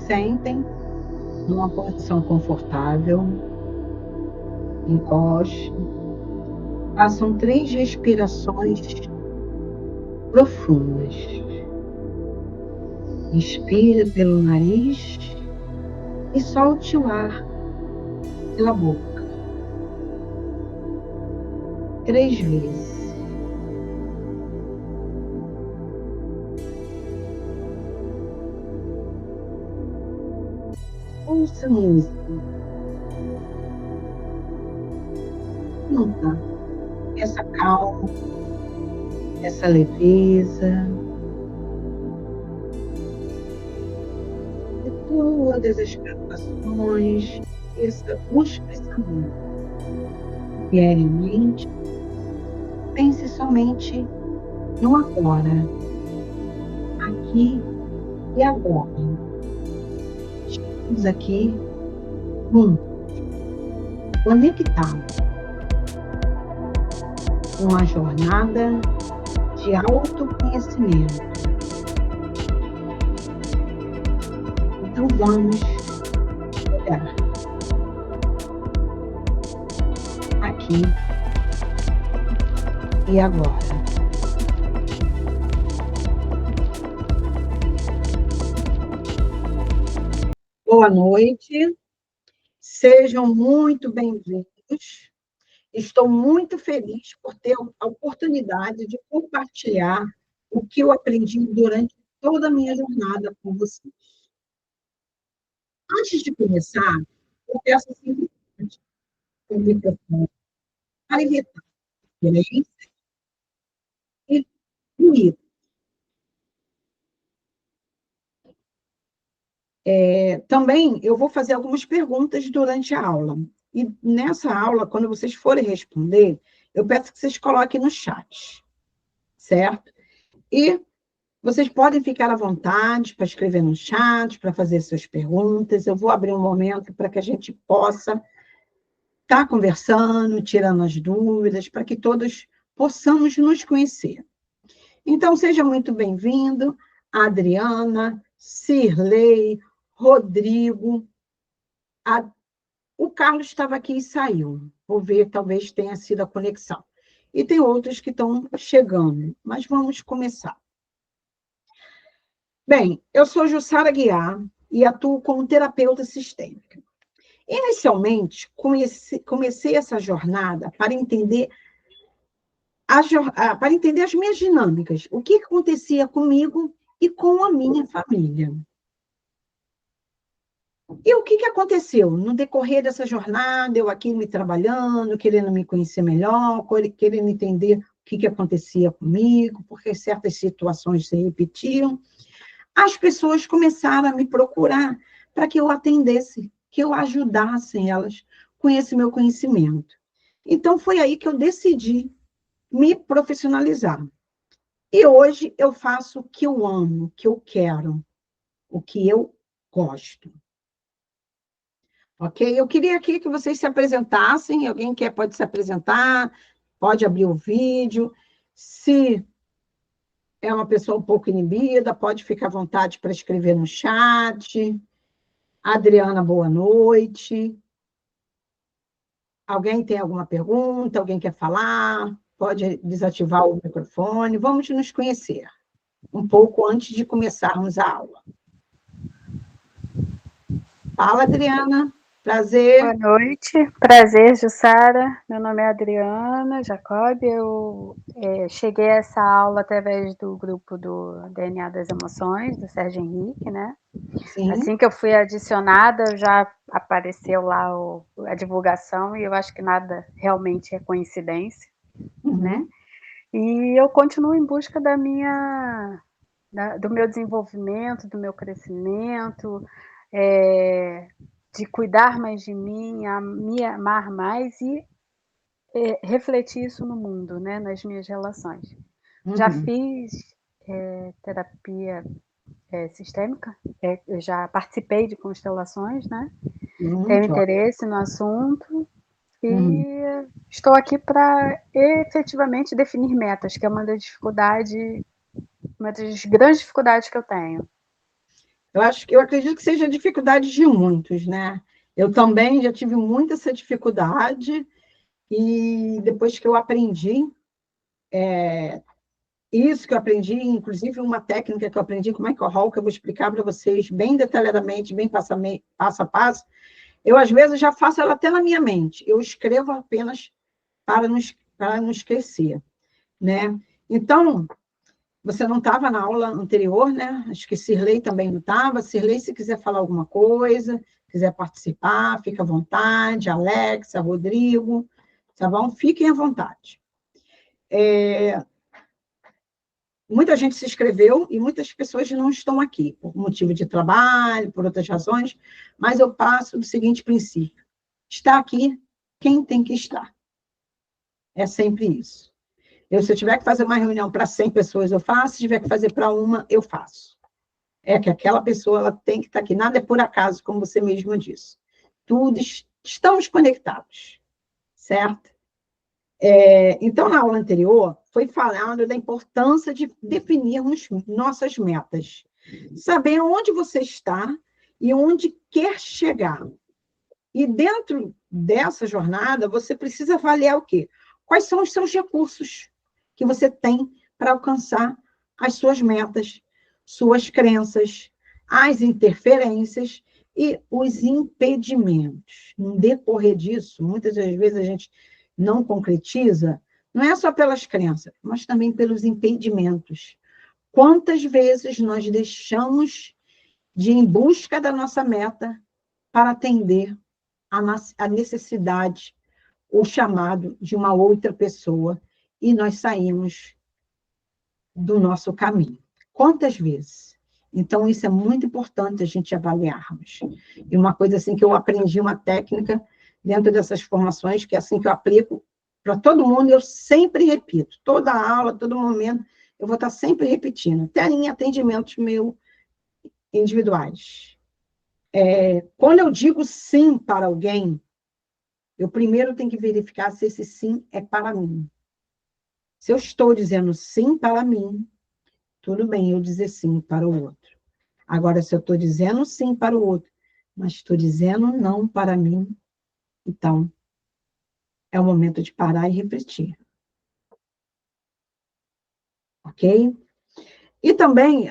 Sentem numa posição confortável, encoste, façam 3 respirações profundas. Inspira pelo nariz e solte o ar pela boca. 3 vezes. Ouça a música. Sinta essa calma, essa leveza, e todas as preocupações, os pensamentos que vierem à mente, pense somente no agora, aqui e agora. Estamos aqui juntos, conectados, uma jornada de autoconhecimento. Então vamos olhar aqui e agora. Boa noite, sejam muito bem-vindos. Estou muito feliz por ter a oportunidade de compartilhar o que eu aprendi durante toda a minha jornada com vocês. Antes de começar, eu peço simplesmente o microfone para evitar interferência e ruído. Também eu vou fazer algumas perguntas durante a aula. E nessa aula, quando vocês forem responder, eu peço que vocês coloquem no chat, certo? E vocês podem ficar à vontade para escrever no chat, para fazer suas perguntas. Eu vou abrir um momento para que a gente possa estar conversando, tirando as dúvidas, para que todos possamos nos conhecer. Então, seja muito bem-vindo, Adriana, Cirlei, Rodrigo. O Carlos estava aqui e saiu. Vou ver, talvez tenha sido a conexão. E tem outros que estão chegando, mas vamos começar. Bem, eu sou Jussara Guiar e atuo como terapeuta sistêmica. Inicialmente, comecei essa jornada para entender as minhas dinâmicas, o que acontecia comigo e com a minha família. E o que aconteceu? No decorrer dessa jornada, eu aqui me trabalhando, querendo me conhecer melhor, querendo entender o que acontecia comigo, porque certas situações se repetiam, as pessoas começaram a me procurar para que eu atendesse, que eu ajudasse elas com esse meu conhecimento. Então, foi aí que eu decidi me profissionalizar. E hoje eu faço o que eu amo, o que eu quero, o que eu gosto. Ok? Eu queria aqui que vocês se apresentassem. Alguém pode se apresentar, pode abrir o vídeo. Se é uma pessoa um pouco inibida, pode ficar à vontade para escrever no chat. Adriana, boa noite. Alguém tem alguma pergunta? Alguém quer falar? Pode desativar o microfone. Vamos nos conhecer um pouco antes de começarmos a aula. Fala, Adriana. Prazer. Boa noite. Prazer, Jussara. Meu nome é Adriana Jacob. Eu cheguei a essa aula através do grupo do DNA das Emoções, do Sérgio Henrique, né? Sim. Assim que eu fui adicionada, já apareceu lá a divulgação, e eu acho que nada realmente é coincidência, né? E eu continuo em busca do meu desenvolvimento, do meu crescimento, de cuidar mais de mim, a me amar mais e refletir isso no mundo, né, nas minhas relações. Já fiz terapia sistêmica, eu já participei de constelações, né? Tenho interesse no assunto e estou aqui para efetivamente definir metas, que é uma das grandes dificuldades que eu tenho. Eu acredito que seja a dificuldade de muitos, né? Eu também já tive muita essa dificuldade, e depois que eu aprendi, isso que eu aprendi, inclusive uma técnica que eu aprendi com o Michael Hall, que eu vou explicar para vocês bem detalhadamente, bem passo a passo, eu às vezes já faço ela até na minha mente, eu escrevo apenas para não esquecer, né? Então, você não estava na aula anterior, né? Acho que Cirlei também não estava. Cirlei, se quiser falar alguma coisa, quiser participar, fica à vontade. Alexa, Rodrigo, tá bom? Fiquem à vontade. Muita gente se inscreveu e muitas pessoas não estão aqui, por motivo de trabalho, por outras razões, mas eu passo do seguinte princípio: está aqui quem tem que estar. É sempre isso. Se eu tiver que fazer uma reunião para 100 pessoas, eu faço. Se tiver que fazer para uma, eu faço. É que aquela pessoa ela tem que estar aqui. Nada é por acaso, como você mesmo disse. Tudo estamos conectados, certo? Então, na aula anterior, foi falado da importância de definirmos nossas metas. Saber onde você está e onde quer chegar. E dentro dessa jornada, você precisa avaliar o quê? Quais são os seus recursos que você tem para alcançar as suas metas, suas crenças, as interferências e os impedimentos. No decorrer disso, muitas das vezes a gente não concretiza, não é só pelas crenças, mas também pelos impedimentos. Quantas vezes nós deixamos de ir em busca da nossa meta para atender a necessidade, o chamado de uma outra pessoa, e nós saímos do nosso caminho. Quantas vezes? Então, isso é muito importante a gente avaliarmos. E uma coisa assim que eu aprendi, uma técnica dentro dessas formações, que é assim que eu aplico para todo mundo, eu sempre repito. Toda aula, todo momento, eu vou estar sempre repetindo, até em atendimentos meus individuais. Quando eu digo sim para alguém, eu primeiro tenho que verificar se esse sim é para mim. Se eu estou dizendo sim para mim, tudo bem eu dizer sim para o outro. Agora, se eu estou dizendo sim para o outro, mas estou dizendo não para mim, então é o momento de parar e refletir. Ok? E também,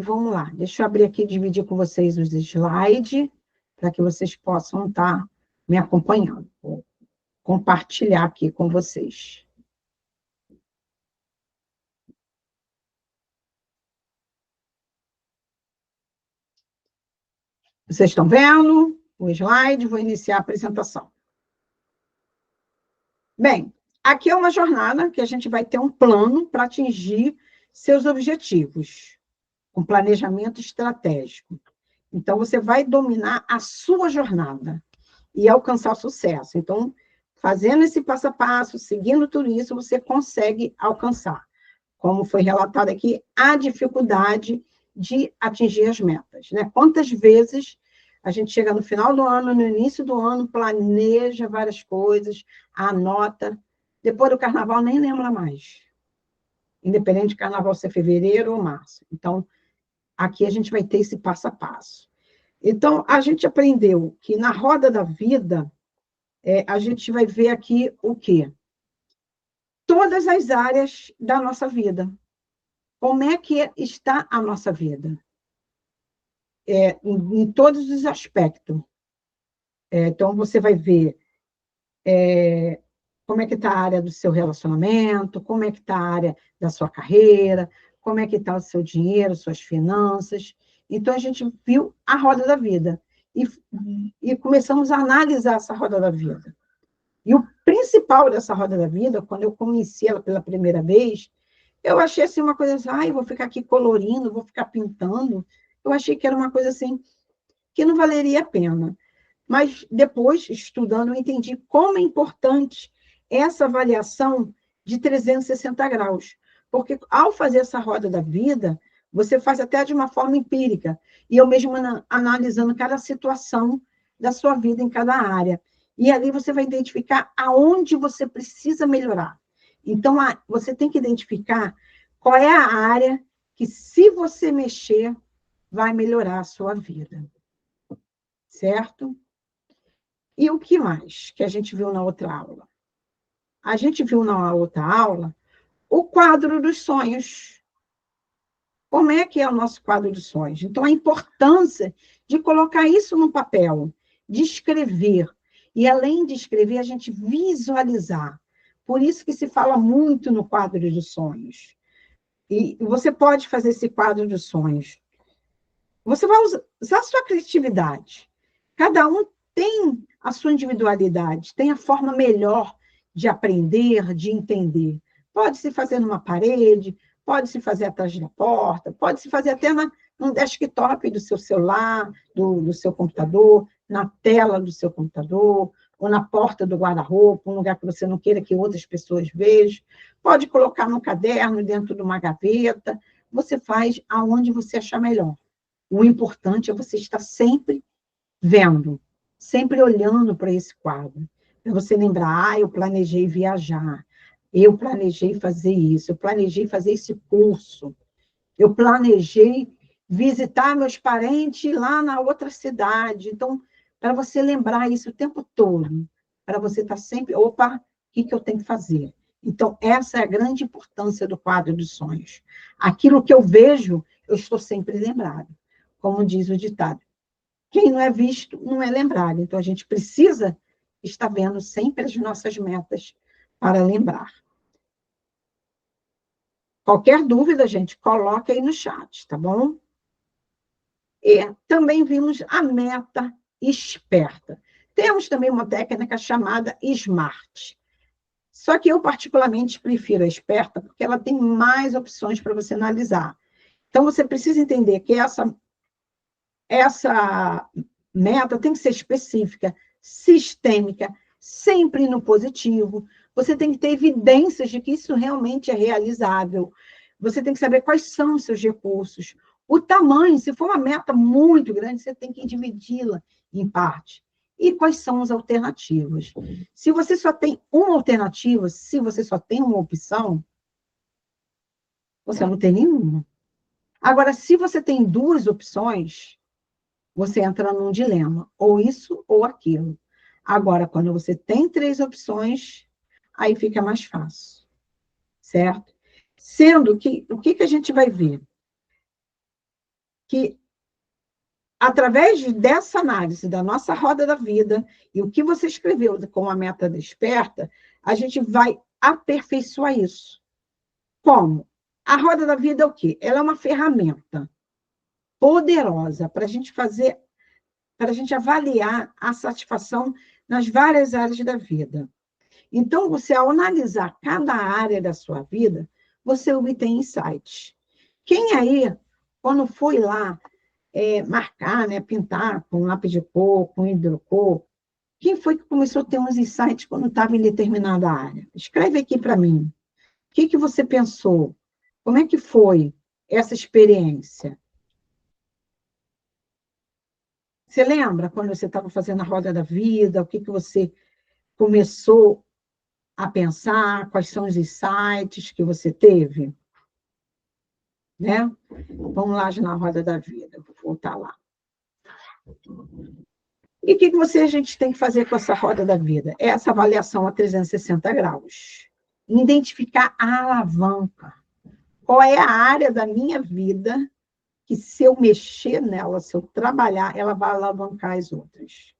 vamos lá, deixa eu abrir aqui e dividir com vocês os slides, para que vocês possam estar me acompanhando. Vou compartilhar aqui com vocês. Vocês estão vendo o slide? Vou iniciar a apresentação. Bem, aqui é uma jornada que a gente vai ter um plano para atingir seus objetivos, um planejamento estratégico. Então, você vai dominar a sua jornada e alcançar o sucesso. Então, fazendo esse passo a passo, seguindo tudo isso, você consegue alcançar. Como foi relatado aqui, a dificuldade de atingir as metas, né? Quantas vezes a gente chega no final do ano, no início do ano, planeja várias coisas, anota, depois do carnaval nem lembra mais. Independente de carnaval ser fevereiro ou março. Então, aqui a gente vai ter esse passo a passo. Então, a gente aprendeu que na roda da vida, a gente vai ver aqui o quê? Todas as áreas da nossa vida. Como é que está a nossa vida? Em todos os aspectos. Então, você vai ver como é que está a área do seu relacionamento, como é que está a área da sua carreira, como é que está o seu dinheiro, suas finanças. Então, a gente viu a roda da vida e começamos a analisar essa roda da vida. E o principal dessa roda da vida, quando eu conheci ela pela primeira vez, eu achei assim uma coisa assim, vou ficar aqui colorindo, vou ficar pintando. Eu achei que era uma coisa assim que não valeria a pena. Mas depois, estudando, eu entendi como é importante essa avaliação de 360 graus. Porque ao fazer essa roda da vida, você faz até de uma forma empírica, e eu mesmo analisando cada situação da sua vida em cada área. E ali você vai identificar aonde você precisa melhorar. Então, você tem que identificar qual é a área que, se você mexer, vai melhorar a sua vida. Certo? E o que mais que a gente viu na outra aula? A gente viu na outra aula o quadro dos sonhos. Como é que é o nosso quadro dos sonhos? Então, a importância de colocar isso no papel, de escrever. E, além de escrever, a gente visualizar. Por isso que se fala muito no quadro dos sonhos. E você pode fazer esse quadro dos sonhos. Você vai usar a sua criatividade. Cada um tem a sua individualidade, tem a forma melhor de aprender, de entender. Pode se fazer numa parede, pode se fazer atrás da porta, pode se fazer até no desktop do seu celular, do seu computador, na tela do seu computador, ou na porta do guarda-roupa, um lugar que você não queira que outras pessoas vejam. Pode colocar no caderno, dentro de uma gaveta. Você faz aonde você achar melhor. O importante é você estar sempre vendo, sempre olhando para esse quadro. Para você lembrar, eu planejei viajar, eu planejei fazer isso, eu planejei fazer esse curso, eu planejei visitar meus parentes lá na outra cidade. Então, para você lembrar isso o tempo todo, para você estar sempre, opa, o que eu tenho que fazer? Então, essa é a grande importância do quadro dos sonhos. Aquilo que eu vejo, eu estou sempre lembrado, como diz o ditado. Quem não é visto, não é lembrado. Então, a gente precisa estar vendo sempre as nossas metas para lembrar. Qualquer dúvida, gente, coloque aí no chat, tá bom? E também vimos a meta esperta. Temos também uma técnica chamada SMART. Só que eu, particularmente, prefiro a esperta porque ela tem mais opções para você analisar. Então, você precisa entender que essa meta tem que ser específica, sistêmica, sempre no positivo. Você tem que ter evidências de que isso realmente é realizável. Você tem que saber quais são os seus recursos. O tamanho, se for uma meta muito grande, você tem que dividi-la em parte. E quais são as alternativas? Se você só tem uma alternativa, se você só tem uma opção, você não tem nenhuma. Agora, se você tem duas opções, você entra num dilema, ou isso ou aquilo. Agora, quando você tem três opções, aí fica mais fácil, certo? Sendo que, o que a gente vai ver? Que, através dessa análise da nossa roda da vida, e o que você escreveu com a meta desperta, a gente vai aperfeiçoar isso. Como? A roda da vida é o quê? Ela é uma ferramenta poderosa para a gente fazer, para a gente avaliar a satisfação nas várias áreas da vida. Então, você, ao analisar cada área da sua vida, você obtém insights. Quem aí, quando foi lá marcar, né, pintar com lápis de cor, com hidrocor, quem foi que começou a ter uns insights quando estava em determinada área? Escreve aqui para mim. O que você pensou? Como é que foi essa experiência? Você lembra quando você estava fazendo a roda da vida? O que você começou a pensar? Quais são os insights que você teve? Né? Vamos lá na roda da vida. Vou voltar lá. E o que a gente tem que fazer com essa roda da vida? É essa avaliação a 360 graus. Identificar a alavanca. Qual é a área da minha vida que, se eu mexer nela, se eu trabalhar, ela vai alavancar as outras?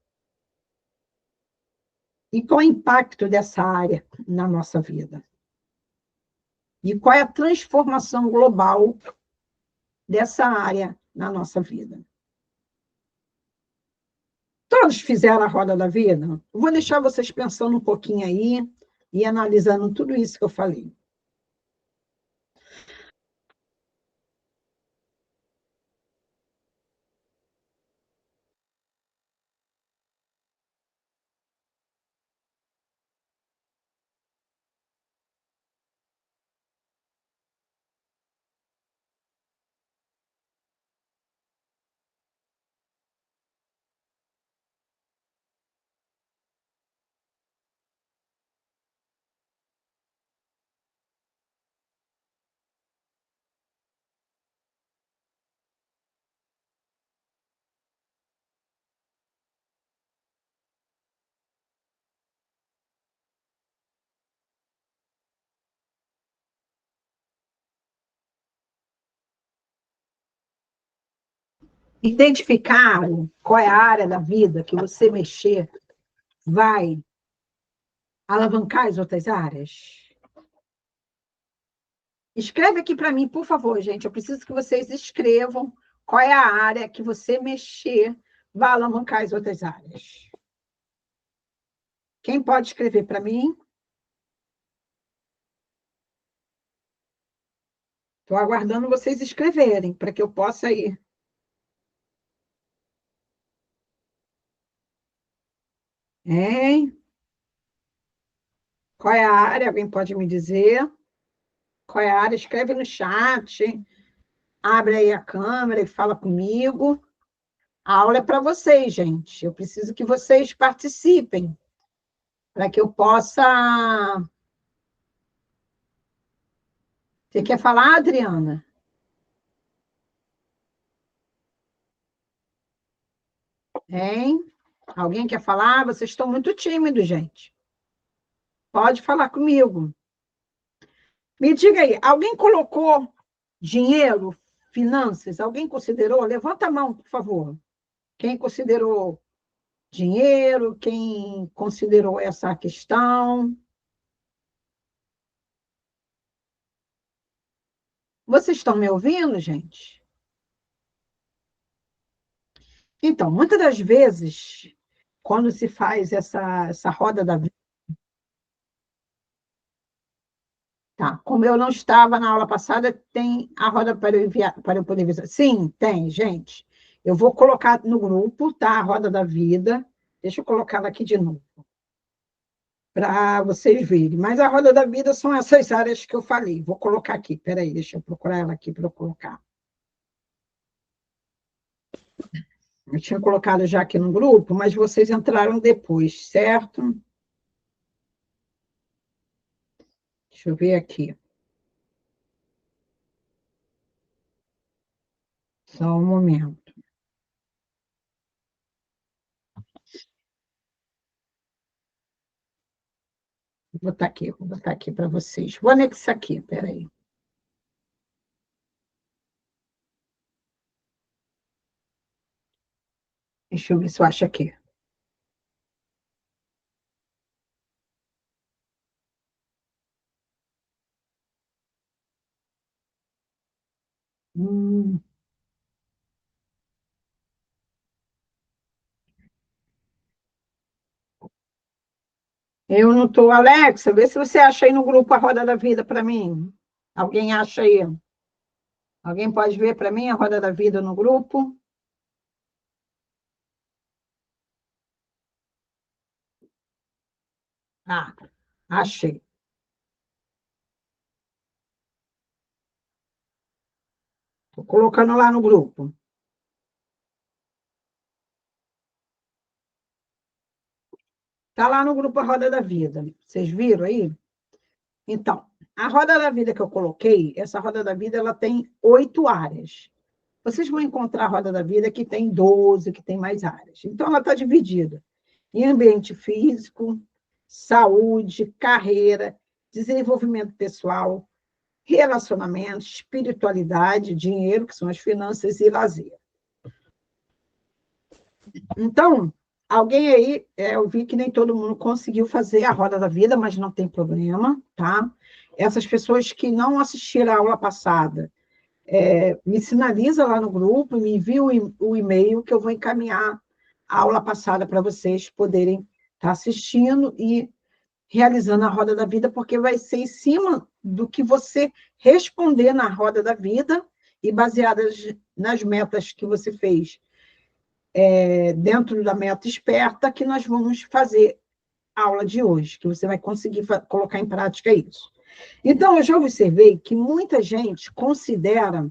E qual é o impacto dessa área na nossa vida? E qual é a transformação global dessa área na nossa vida? Todos fizeram a roda da vida? Vou deixar vocês pensando um pouquinho aí e analisando tudo isso que eu falei. Identificaram qual é a área da vida que você mexer vai alavancar as outras áreas? Escreve aqui para mim, por favor, gente. Eu preciso que vocês escrevam qual é a área que você mexer vai alavancar as outras áreas. Quem pode escrever para mim? Estou aguardando vocês escreverem, para que eu possa ir. Hein? Qual é a área? Alguém pode me dizer? Qual é a área? Escreve no chat. Abre aí a câmera e fala comigo. A aula é para vocês, gente. Eu preciso que vocês participem, para que eu possa... Você quer falar, Adriana? Hein? Alguém quer falar? Vocês estão muito tímidos, gente. Pode falar comigo. Me diga aí, alguém colocou dinheiro, finanças? Alguém considerou? Levanta a mão, por favor. Quem considerou dinheiro? Quem considerou essa questão? Vocês estão me ouvindo, gente? Então, muitas das vezes, quando se faz essa roda da vida, tá, como eu não estava na aula passada, tem a roda para eu enviar, para eu poder visitar. Sim, tem, gente. Eu vou colocar no grupo, tá? A roda da vida. Deixa eu colocar ela aqui de novo, para vocês verem. Mas a roda da vida são essas áreas que eu falei. Vou colocar aqui, peraí, deixa eu procurar ela aqui para eu colocar. Eu tinha colocado já aqui no grupo, mas vocês entraram depois, certo? Deixa eu ver aqui. Só um momento. Vou botar aqui para vocês. Vou anexar aqui, peraí. Deixa eu ver se eu acho aqui. Hum. Eu não estou. Alexa, vê se você acha aí no grupo a Roda da Vida para mim. Alguém acha aí? Alguém pode ver para mim a Roda da Vida no grupo? Ah, achei. Estou colocando lá no grupo. Está lá no grupo a Roda da Vida. Vocês viram aí? Então, a Roda da Vida que eu coloquei, essa Roda da Vida, ela tem 8 áreas. Vocês vão encontrar a Roda da Vida que tem 12, que tem mais áreas. Então, ela está dividida em ambiente físico, saúde, carreira, desenvolvimento pessoal, relacionamento, espiritualidade, dinheiro, que são as finanças, e lazer. Então, alguém aí, eu vi que nem todo mundo conseguiu fazer a Roda da Vida, mas não tem problema, tá? Essas pessoas que não assistiram a aula passada, me sinaliza lá no grupo, me envia o e-mail que eu vou encaminhar a aula passada para vocês poderem estar assistindo e realizando a Roda da Vida, porque vai ser em cima do que você responder na Roda da Vida e baseadas nas metas que você fez dentro da meta esperta, que nós vamos fazer a aula de hoje, que você vai conseguir colocar em prática isso. Então, eu já observei que muita gente considera,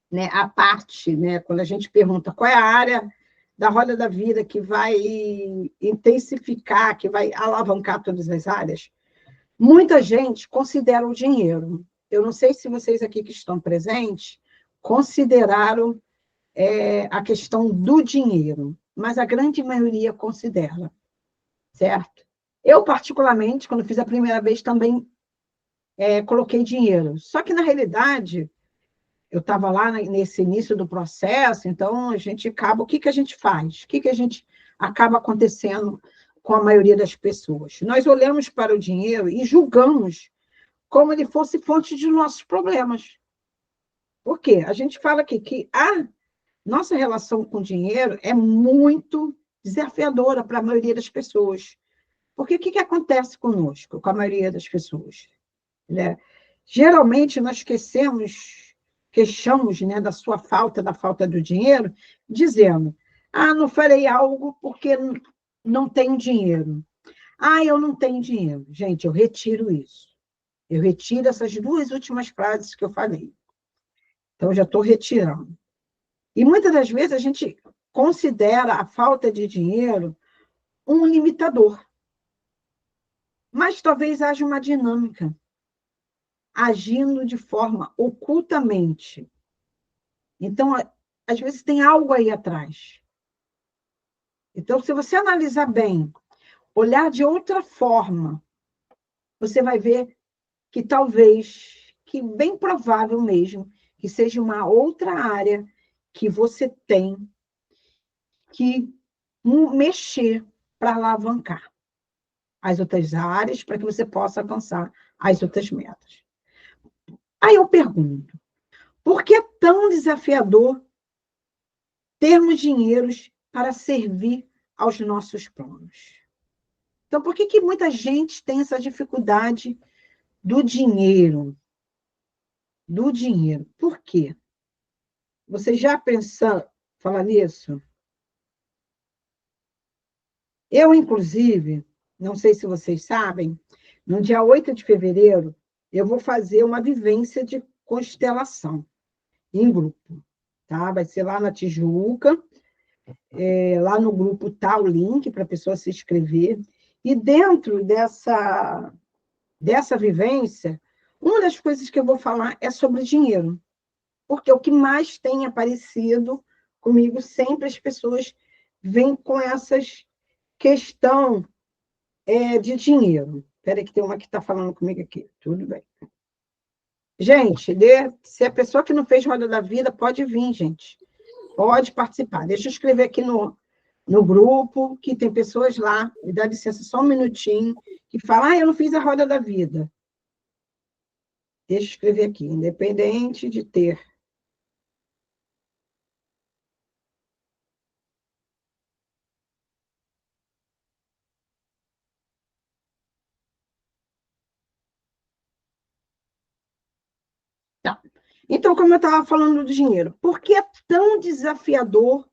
né, a parte, né, quando a gente pergunta qual é a área da roda da vida que vai intensificar, que vai alavancar todas as áreas, muita gente considera o dinheiro. Eu não sei se vocês aqui que estão presentes consideraram a questão do dinheiro, mas a grande maioria considera, certo? Eu, particularmente, quando fiz a primeira vez, também coloquei dinheiro. Só que, na realidade, eu estava lá nesse início do processo, então a gente acaba, o que que a gente faz? O que que a gente acaba acontecendo com a maioria das pessoas? Nós olhamos para o dinheiro e julgamos como ele fosse fonte de nossos problemas. Por quê? A gente fala aqui que a nossa relação com o dinheiro é muito desafiadora para a maioria das pessoas. Porque o que que acontece conosco, com a maioria das pessoas? Né? Geralmente, nós queixamos, né, da sua falta, da falta do dinheiro, dizendo, não farei algo porque não tenho dinheiro. Eu não tenho dinheiro. Gente, eu retiro isso. Eu retiro essas duas últimas frases que eu falei. Então, eu já estou retirando. E muitas das vezes a gente considera a falta de dinheiro um limitador. Mas talvez haja uma dinâmica agindo de forma ocultamente. Então, às vezes tem algo aí atrás. Então, se você analisar bem, olhar de outra forma, você vai ver que talvez, que bem provável mesmo, que seja uma outra área que você tem que mexer para alavancar as outras áreas, para que você possa alcançar as outras metas. Aí eu pergunto, por que é tão desafiador termos dinheiros para servir aos nossos planos? Então, por que que muita gente tem essa dificuldade do dinheiro? Do dinheiro. Por quê? Você já pensou falar nisso? Eu, inclusive, não sei se vocês sabem, no dia 8 de fevereiro, eu vou fazer uma vivência de constelação em grupo, tá? Vai ser lá na Tijuca, lá no grupo tá o link para a pessoa se inscrever. E dentro dessa vivência, uma das coisas que eu vou falar é sobre dinheiro, porque o que mais tem aparecido comigo sempre as pessoas vêm com essas questão de dinheiro. Espera aí que tem uma que está falando comigo aqui. Tudo bem. Gente, se a pessoa que não fez Roda da Vida, pode vir, gente. Pode participar. Deixa eu escrever aqui no grupo, que tem pessoas lá, me dá licença só um minutinho, que falam, eu não fiz a Roda da Vida. Deixa eu escrever aqui, independente de ter. Tá. Então, como eu estava falando do dinheiro, por que é tão desafiador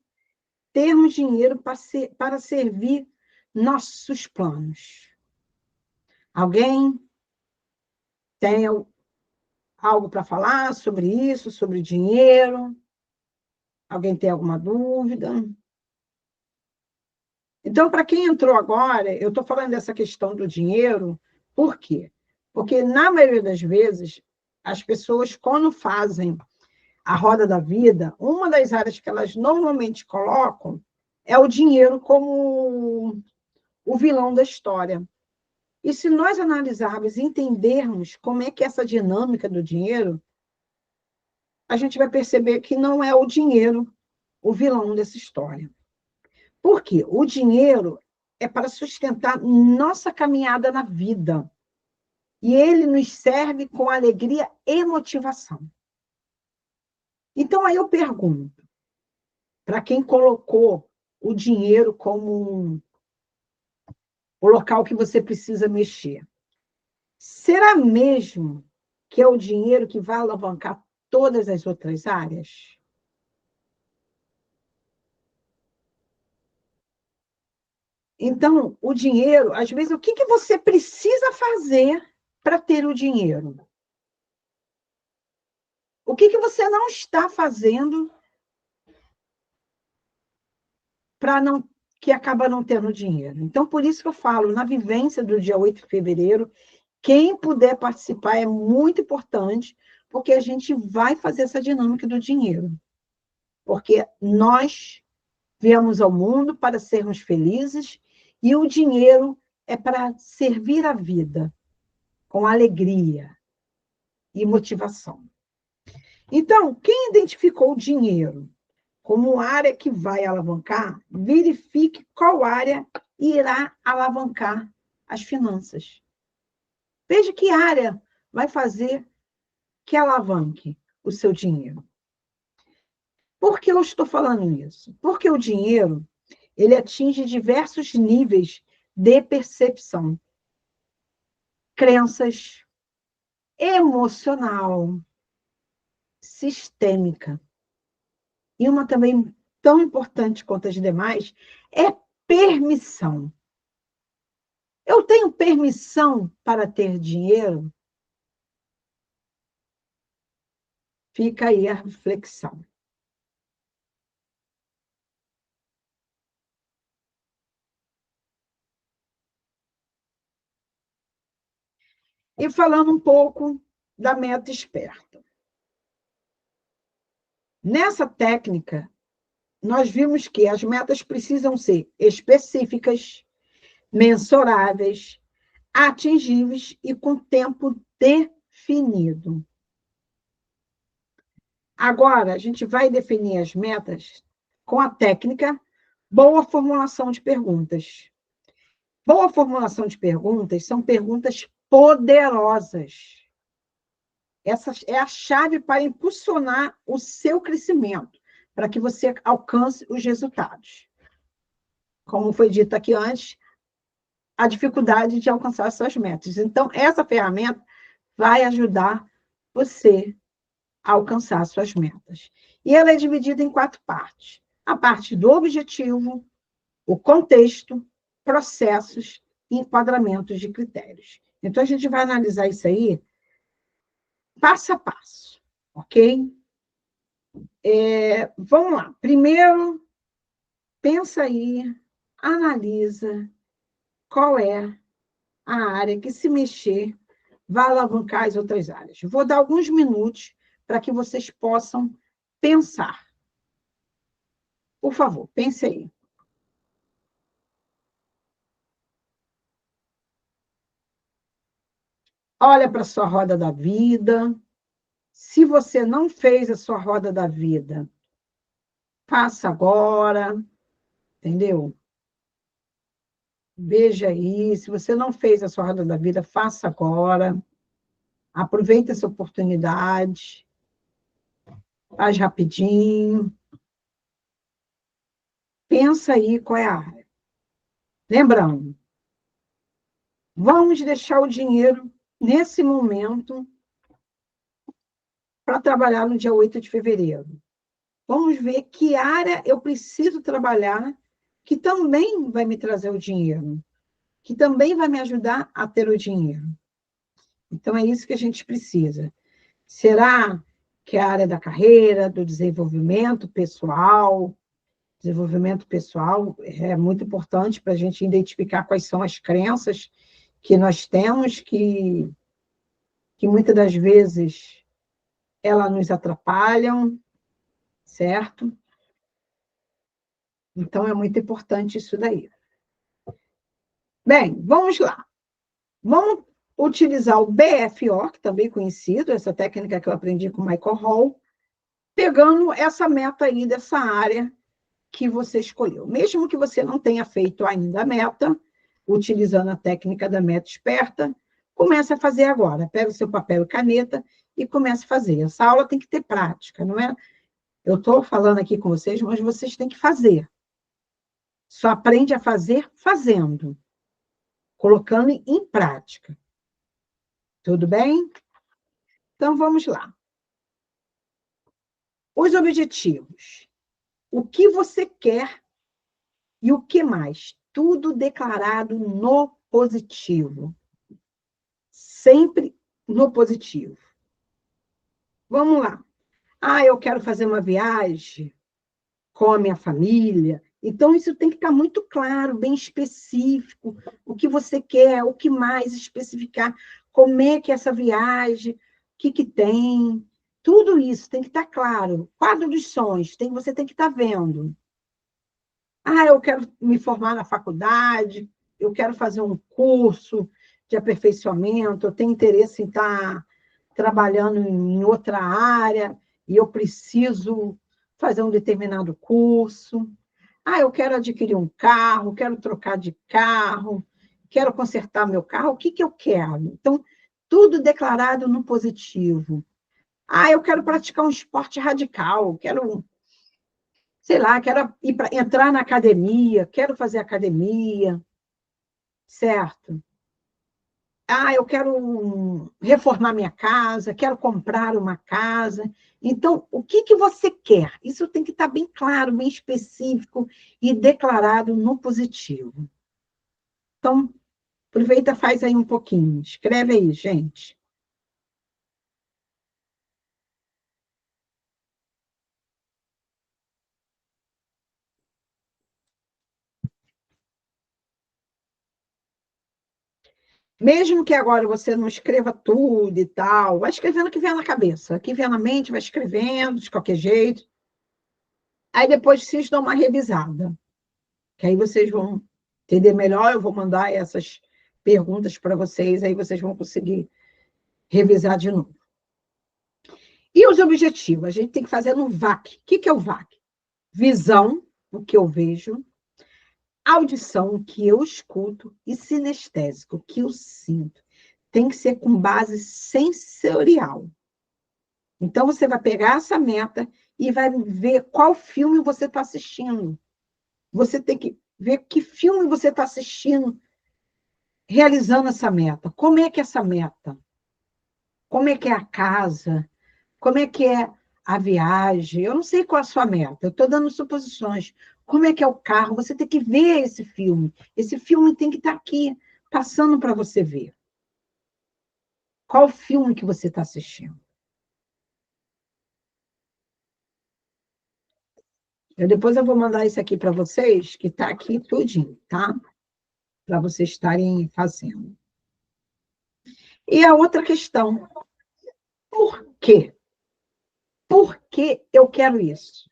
termos dinheiro para servir nossos planos? Alguém tem algo para falar sobre isso, sobre dinheiro? Alguém tem alguma dúvida? Então, para quem entrou agora, eu estou falando dessa questão do dinheiro, por quê? Porque, na maioria das vezes, as pessoas, quando fazem a roda da vida, uma das áreas que elas normalmente colocam é o dinheiro como o vilão da história. E se nós analisarmos e entendermos como é que é essa dinâmica do dinheiro, a gente vai perceber que não é o dinheiro o vilão dessa história. Por quê? O dinheiro é para sustentar nossa caminhada na vida. E ele nos serve com alegria e motivação. Então, aí eu pergunto, para quem colocou o dinheiro como o local que você precisa mexer, será mesmo que é o dinheiro que vai alavancar todas as outras áreas? Então, o dinheiro, às vezes, o que que você precisa fazer para ter o dinheiro? O que que você não está fazendo para não que acaba não tendo dinheiro? Então, por isso que eu falo, na vivência do dia 8 de fevereiro, quem puder participar é muito importante, porque a gente vai fazer essa dinâmica do dinheiro. Porque nós viemos ao mundo para sermos felizes e o dinheiro é para servir a vida com alegria e motivação. Então, quem identificou o dinheiro como área que vai alavancar, verifique qual área irá alavancar as finanças. Veja que área vai fazer que alavanque o seu dinheiro. Por que eu estou falando isso? Porque o dinheiro, ele atinge diversos níveis de percepção. Crenças, emocional, sistêmica. E uma também tão importante quanto as demais é permissão. Eu tenho permissão para ter dinheiro? Fica aí a reflexão. E falando um pouco da meta esperta. Nessa técnica, nós vimos que as metas precisam ser específicas, mensuráveis, atingíveis e com tempo definido. Agora, a gente vai definir as metas com a técnica boa formulação de perguntas. Boa formulação de perguntas são perguntas poderosas. Essa é a chave para impulsionar o seu crescimento, para que você alcance os resultados. Como foi dito aqui antes, a dificuldade de alcançar suas metas. Então, essa ferramenta vai ajudar você a alcançar suas metas. E ela é dividida em 4 partes. A parte do objetivo, o contexto, processos e enquadramentos de critérios. Então, a gente vai analisar isso aí passo a passo, ok? Vamos lá. Primeiro, pensa aí, analisa qual é a área que, se mexer, vai alavancar as outras áreas. Vou dar alguns minutos para que vocês possam pensar. Por favor, pense aí. Olha para a sua roda da vida. Se você não fez a sua roda da vida, faça agora, entendeu? Veja aí. Se você não fez a sua roda da vida, faça agora. Aproveite essa oportunidade. Faz rapidinho. Pensa aí qual é a área. Lembrando, vamos deixar o dinheiro, nesse momento, para trabalhar no dia 8 de fevereiro. Vamos ver que área eu preciso trabalhar, que também vai me trazer o dinheiro, que também vai me ajudar a ter o dinheiro. Então, é isso que a gente precisa. Será que é a área da carreira, do desenvolvimento pessoal? Desenvolvimento pessoal é muito importante para a gente identificar quais são as crenças que nós temos, que muitas das vezes elas nos atrapalham, certo? Então, é muito importante isso daí. Bem, vamos lá. Vamos utilizar o BFO, que também é conhecido, essa técnica que eu aprendi com o Michael Hall, pegando essa meta aí dessa área que você escolheu. Mesmo que você não tenha feito ainda a meta, utilizando a técnica da meta esperta, comece a fazer agora. Pega o seu papel e caneta e comece a fazer. Essa aula tem que ter prática, não é? Eu estou falando aqui com vocês, mas vocês têm que fazer. Só aprende a fazer fazendo, colocando em prática. Tudo bem? Então, vamos lá. Os objetivos. O que você quer e o que mais? Tudo declarado no positivo. Sempre no positivo. Vamos lá. Eu quero fazer uma viagem com a minha família. Então, isso tem que estar muito claro, bem específico. O que você quer, o que mais especificar. Como é que é essa viagem, o que tem. Tudo isso tem que estar claro. Quadro dos sonhos, você tem que estar vendo. Eu quero me formar na faculdade, eu quero fazer um curso de aperfeiçoamento, eu tenho interesse em estar trabalhando em outra área. e eu preciso fazer um determinado curso. Ah, eu quero adquirir um carro, quero trocar de carro, quero consertar meu carro, o que que eu quero? Então, tudo declarado no positivo. Ah, eu quero praticar um esporte radical, quero, sei lá, quero entrar na academia, quero fazer academia, certo? Ah, eu quero reformar minha casa, quero comprar uma casa. Então, o que que você quer? Isso tem que estar bem claro, bem específico e declarado no positivo. Então, aproveita, faz aí um pouquinho. Escreve aí, gente. Mesmo que agora você não escreva tudo e tal, vai escrevendo o que vier na cabeça. O que vier na mente, vai escrevendo de qualquer jeito. Aí depois vocês dão uma revisada, que aí vocês vão entender melhor. Eu vou mandar essas perguntas para vocês, aí vocês vão conseguir revisar de novo. E os objetivos? A gente tem que fazer no VAC. O que que é o VAC? Visão, o que eu vejo, audição, o que eu escuto, e sinestésico, o que eu sinto. Tem que ser com base sensorial. Então, você vai pegar essa meta e vai ver qual filme você está assistindo. Você tem que ver que filme você está assistindo, realizando essa meta. Como é que é essa meta? Como é que é a casa? Como é que é a viagem? Eu não sei qual é a sua meta, eu estou dando suposições. Como é que é o carro? Você tem que ver esse filme. Esse filme tem que estar aqui, passando para você ver. Qual filme que você está assistindo? Depois eu vou mandar isso aqui para vocês, que está aqui tudinho, tá? Para vocês estarem fazendo. E a outra questão, por quê? Por que eu quero isso?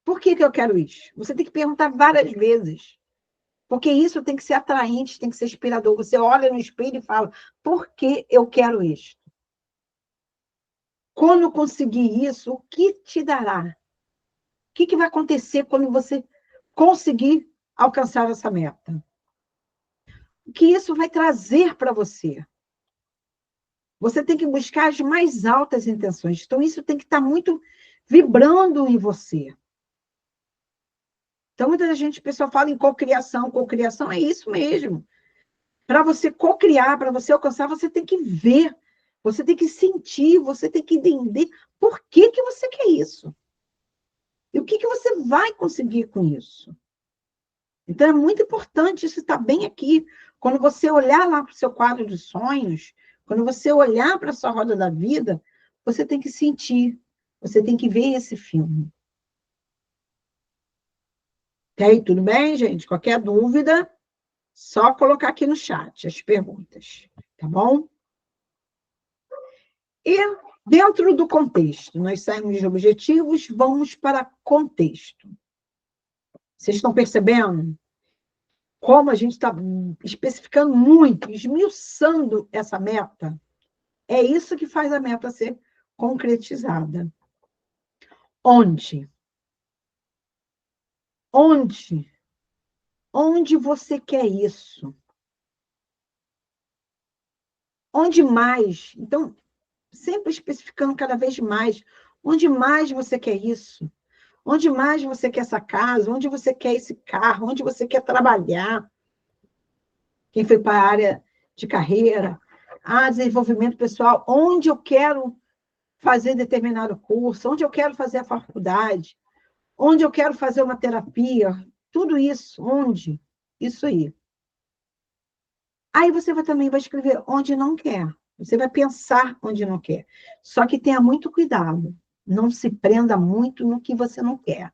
Por que que eu quero isso? Você tem que perguntar várias vezes. Porque isso tem que ser atraente, tem que ser inspirador. Você olha no espelho e fala, por que eu quero isso? Quando eu conseguir isso, o que te dará? O que vai acontecer quando você conseguir alcançar essa meta? O que isso vai trazer para você? Você tem que buscar as mais altas intenções. Então, isso tem que estar muito vibrando em você. Então, muita gente, o pessoal fala em cocriação é isso mesmo. Para você cocriar, para você alcançar, você tem que ver, você tem que sentir, você tem que entender por que que você quer isso. E o que que você vai conseguir com isso. Então, é muito importante isso estar bem aqui. Quando você olhar lá para o seu quadro de sonhos, quando você olhar para a sua roda da vida, você tem que sentir, você tem que ver esse filme. E aí, tudo bem, gente? Qualquer dúvida, só colocar aqui no chat as perguntas, tá bom? E dentro do contexto, nós saímos de objetivos, vamos para contexto. Vocês estão percebendo como a gente está especificando muito, esmiuçando essa meta? É isso que faz a meta ser concretizada. Onde? Onde? Onde você quer isso? Onde mais? Então, sempre especificando cada vez mais. Onde mais você quer isso? Onde mais você quer essa casa? Onde você quer esse carro? Onde você quer trabalhar? Quem foi para a área de carreira, desenvolvimento pessoal, onde eu quero fazer determinado curso, onde eu quero fazer a faculdade, onde eu quero fazer uma terapia, tudo isso, onde? Isso aí. Aí você também vai escrever onde não quer. Você vai pensar onde não quer. Só que tenha muito cuidado. Não se prenda muito no que você não quer.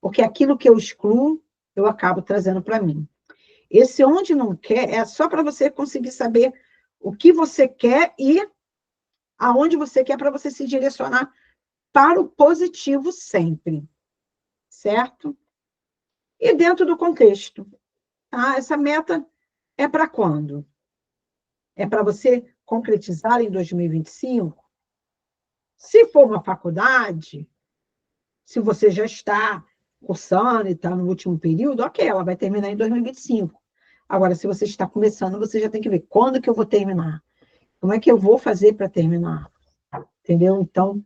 Porque aquilo que eu excluo, eu acabo trazendo para mim. Esse onde não quer é só para você conseguir saber o que você quer e aonde você quer para você se direcionar para o positivo sempre. Certo? E dentro do contexto. Tá? Essa meta é para quando? É para você concretizar em 2025? Se for uma faculdade, se você já está cursando e está no último período, ok, ela vai terminar em 2025. Agora, se você está começando, você já tem que ver quando que eu vou terminar. Como é que eu vou fazer para terminar? Entendeu? Então,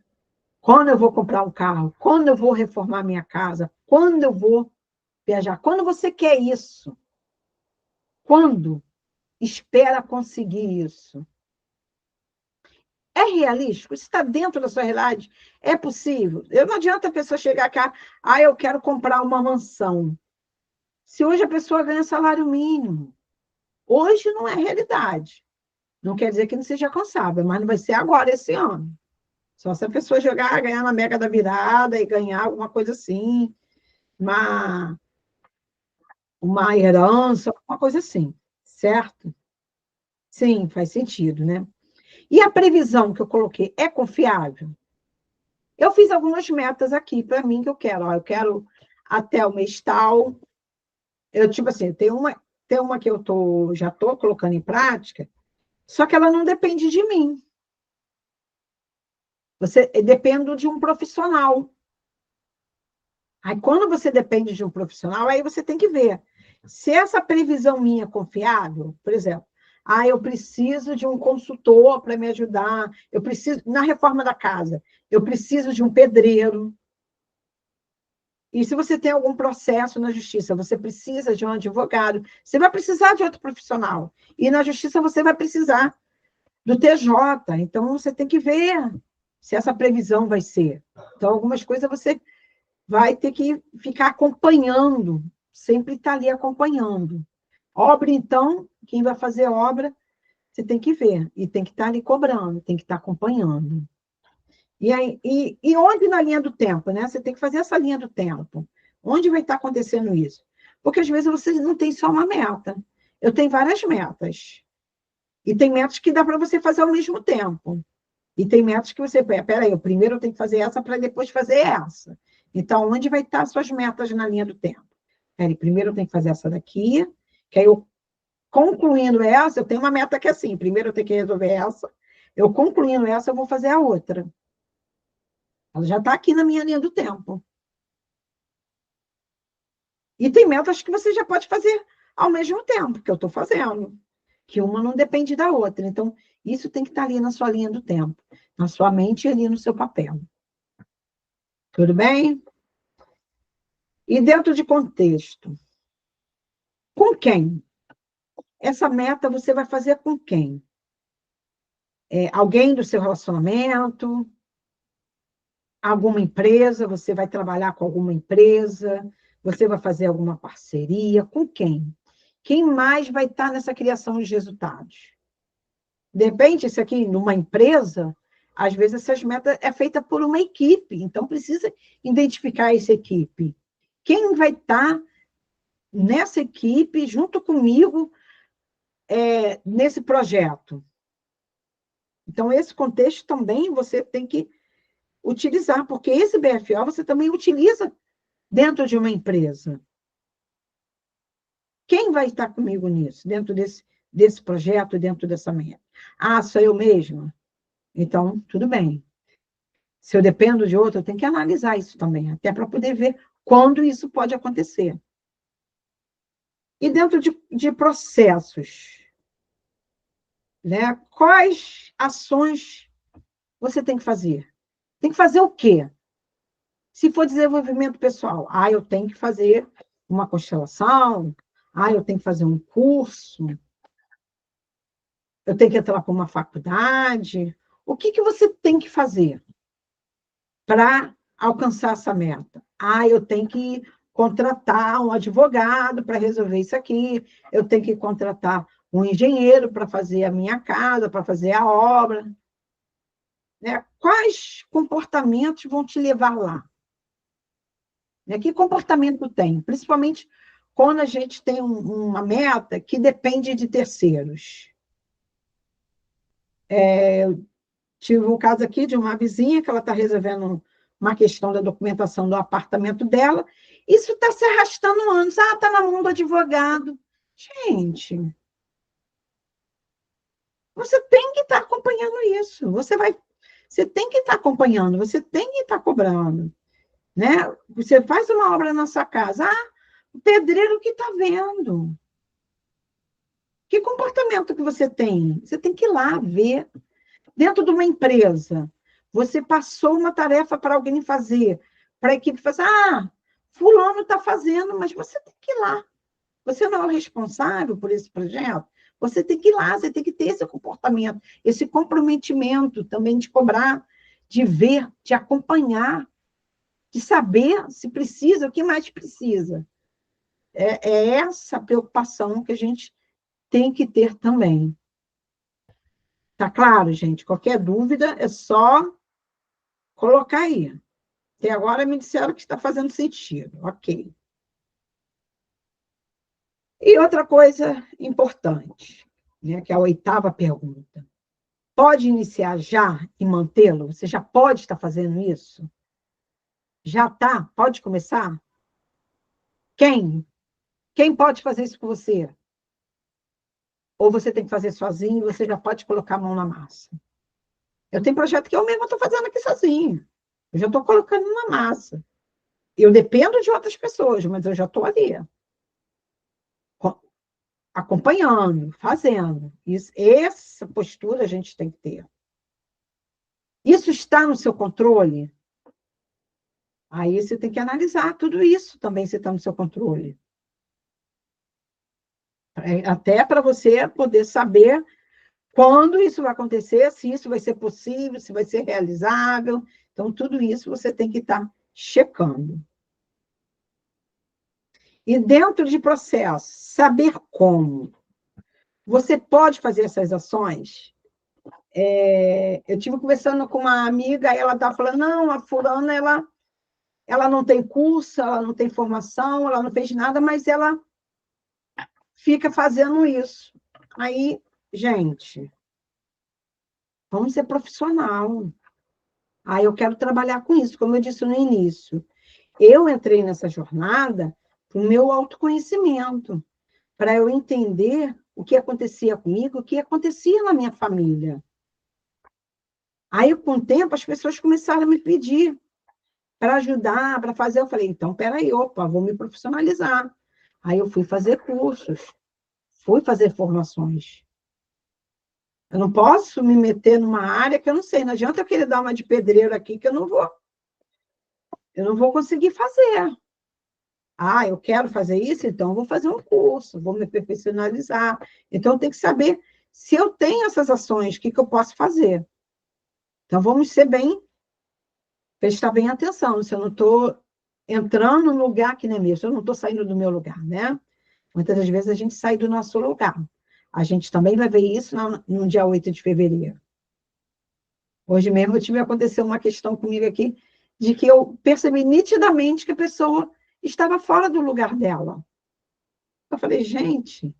quando eu vou comprar um carro? Quando eu vou reformar minha casa? Quando eu vou viajar? Quando você quer isso? Quando espera conseguir isso? É realístico? Isso está dentro da sua realidade? É possível? Não adianta a pessoa chegar cá, eu quero comprar uma mansão. Se hoje a pessoa ganha salário mínimo, hoje não é realidade. Não quer dizer que não seja alcançável, mas não vai ser agora, esse ano. Só se a pessoa ganhar na Mega da Virada e ganhar alguma coisa assim, uma herança, uma coisa assim, certo? Sim, faz sentido, né? E a previsão que eu coloquei é confiável? Eu fiz algumas metas aqui para mim que eu quero. Eu quero até o mês tal. Eu, tipo assim, tem uma que já estou colocando em prática, só que ela não depende de mim. Você depende de um profissional. Aí, quando você depende de um profissional, aí você tem que ver se essa previsão minha é confiável, por exemplo, eu preciso de um consultor para me ajudar, eu preciso, na reforma da casa, eu preciso de um pedreiro. E se você tem algum processo na justiça, você precisa de um advogado, você vai precisar de outro profissional. E na justiça você vai precisar do TJ. Então, você tem que ver se essa previsão vai ser. Então, algumas coisas você vai ter que ficar acompanhando, sempre estar ali acompanhando. Obra, então, quem vai fazer obra, você tem que ver, e tem que estar ali cobrando, tem que estar acompanhando. E onde na linha do tempo, né? Você tem que fazer essa linha do tempo. Onde vai estar acontecendo isso? Porque às vezes você não tem só uma meta. Eu tenho várias metas. E tem metas que dá para você fazer ao mesmo tempo. E tem metas que você, peraí, primeiro eu tenho que fazer essa para depois fazer essa. Então, onde vai estar as suas metas na linha do tempo? Peraí, primeiro eu tenho que fazer essa daqui, que aí eu, concluindo essa, eu tenho uma meta que é assim, primeiro eu tenho que resolver essa, eu concluindo essa, eu vou fazer a outra. Ela já está aqui na minha linha do tempo. E tem metas que você já pode fazer ao mesmo tempo que eu estou fazendo, que uma não depende da outra. Então, isso tem que estar ali na sua linha do tempo, na sua mente e ali no seu papel. Tudo bem? E dentro de contexto, com quem? Essa meta você vai fazer com quem? Alguém do seu relacionamento? Alguma empresa? Você vai trabalhar com alguma empresa? Você vai fazer alguma parceria? Com quem? Quem mais vai estar nessa criação de resultados? De repente, isso aqui, numa empresa, às vezes essas metas é feita por uma equipe, então precisa identificar essa equipe. Quem vai estar nessa equipe, junto comigo, nesse projeto? Então, esse contexto também você tem que utilizar, porque esse BFO você também utiliza dentro de uma empresa. Quem vai estar comigo nisso, dentro desse projeto, dentro dessa meta? Sou eu mesma? Então, tudo bem. Se eu dependo de outro, eu tenho que analisar isso também, até para poder ver quando isso pode acontecer. E dentro de processos, né? Quais ações você tem que fazer? Tem que fazer o quê? Se for desenvolvimento pessoal, eu tenho que fazer uma constelação, eu tenho que fazer um curso, eu tenho que entrar para uma faculdade. O que você tem que fazer para alcançar essa meta? Eu tenho que contratar um advogado para resolver isso aqui, eu tenho que contratar um engenheiro para fazer a minha casa, para fazer a obra. Né? Quais comportamentos vão te levar lá? Que comportamento tem? Principalmente quando a gente tem uma meta que depende de terceiros. Eu tive um caso aqui de uma vizinha que ela está resolvendo uma questão da documentação do apartamento dela. Isso está se arrastando anos. Está na mão do advogado. Gente, você tem que estar acompanhando isso. Você vai Você tem que estar acompanhando, você tem que estar cobrando, né? Você faz uma obra na sua casa, o pedreiro que está vendo. Que comportamento que você tem? Você tem que ir lá ver. Dentro de uma empresa, você passou uma tarefa para alguém fazer, para a equipe fazer, fulano está fazendo, mas você tem que ir lá. Você não é o responsável por esse projeto, você tem que ir lá, você tem que ter esse comportamento, esse comprometimento também de cobrar, de ver, de acompanhar, de saber se precisa, o que mais precisa. É essa preocupação que a gente tem que ter também. Tá claro, gente? Qualquer dúvida é só colocar aí. Até agora me disseram que está fazendo sentido. Ok. E outra coisa importante, né, que é a 8ª pergunta. Pode iniciar já e mantê-lo? Você já pode estar fazendo isso? Já está? Pode começar? Quem? Quem pode fazer isso com você? Ou você tem que fazer sozinho e você já pode colocar a mão na massa? Eu tenho projeto que eu mesma estou fazendo aqui sozinho. Eu já estou colocando na massa. Eu dependo de outras pessoas, mas eu já estou ali, acompanhando, fazendo. Essa postura a gente tem que ter. Isso está no seu controle? Aí você tem que analisar tudo isso também, se está no seu controle. Até para você poder saber quando isso vai acontecer, se isso vai ser possível, se vai ser realizável. Então, tudo isso você tem que estar checando. E dentro de processo, saber como. Você pode fazer essas ações? Eu tive conversando com uma amiga, e ela estava falando, não, a fulana, ela não tem curso, ela não tem formação, ela não fez nada, mas ela fica fazendo isso. Aí, gente, vamos ser profissional. Aí eu quero trabalhar com isso, como eu disse no início. Eu entrei nessa jornada para o meu autoconhecimento, para eu entender o que acontecia comigo, o que acontecia na minha família. Aí, com o tempo, as pessoas começaram a me pedir para ajudar, para fazer. Eu falei, então, peraí, opa, vou me profissionalizar. Aí eu fui fazer cursos, fui fazer formações. Eu não posso me meter numa área que eu não sei. Não adianta eu querer dar uma de pedreiro aqui que eu não vou conseguir fazer. Eu quero fazer isso, então eu vou fazer um curso, vou me profissionalizar. Então, eu tenho que saber se eu tenho essas ações, o que eu posso fazer. Então, vamos ser bem, prestar bem atenção, se eu não estou entrando num lugar que não é meu, se eu não estou saindo do meu lugar, né? Muitas das vezes a gente sai do nosso lugar. A gente também vai ver isso no dia 8 de fevereiro. Hoje mesmo aconteceu uma questão comigo aqui, de que eu percebi nitidamente que a pessoa estava fora do lugar dela. Eu falei, gente,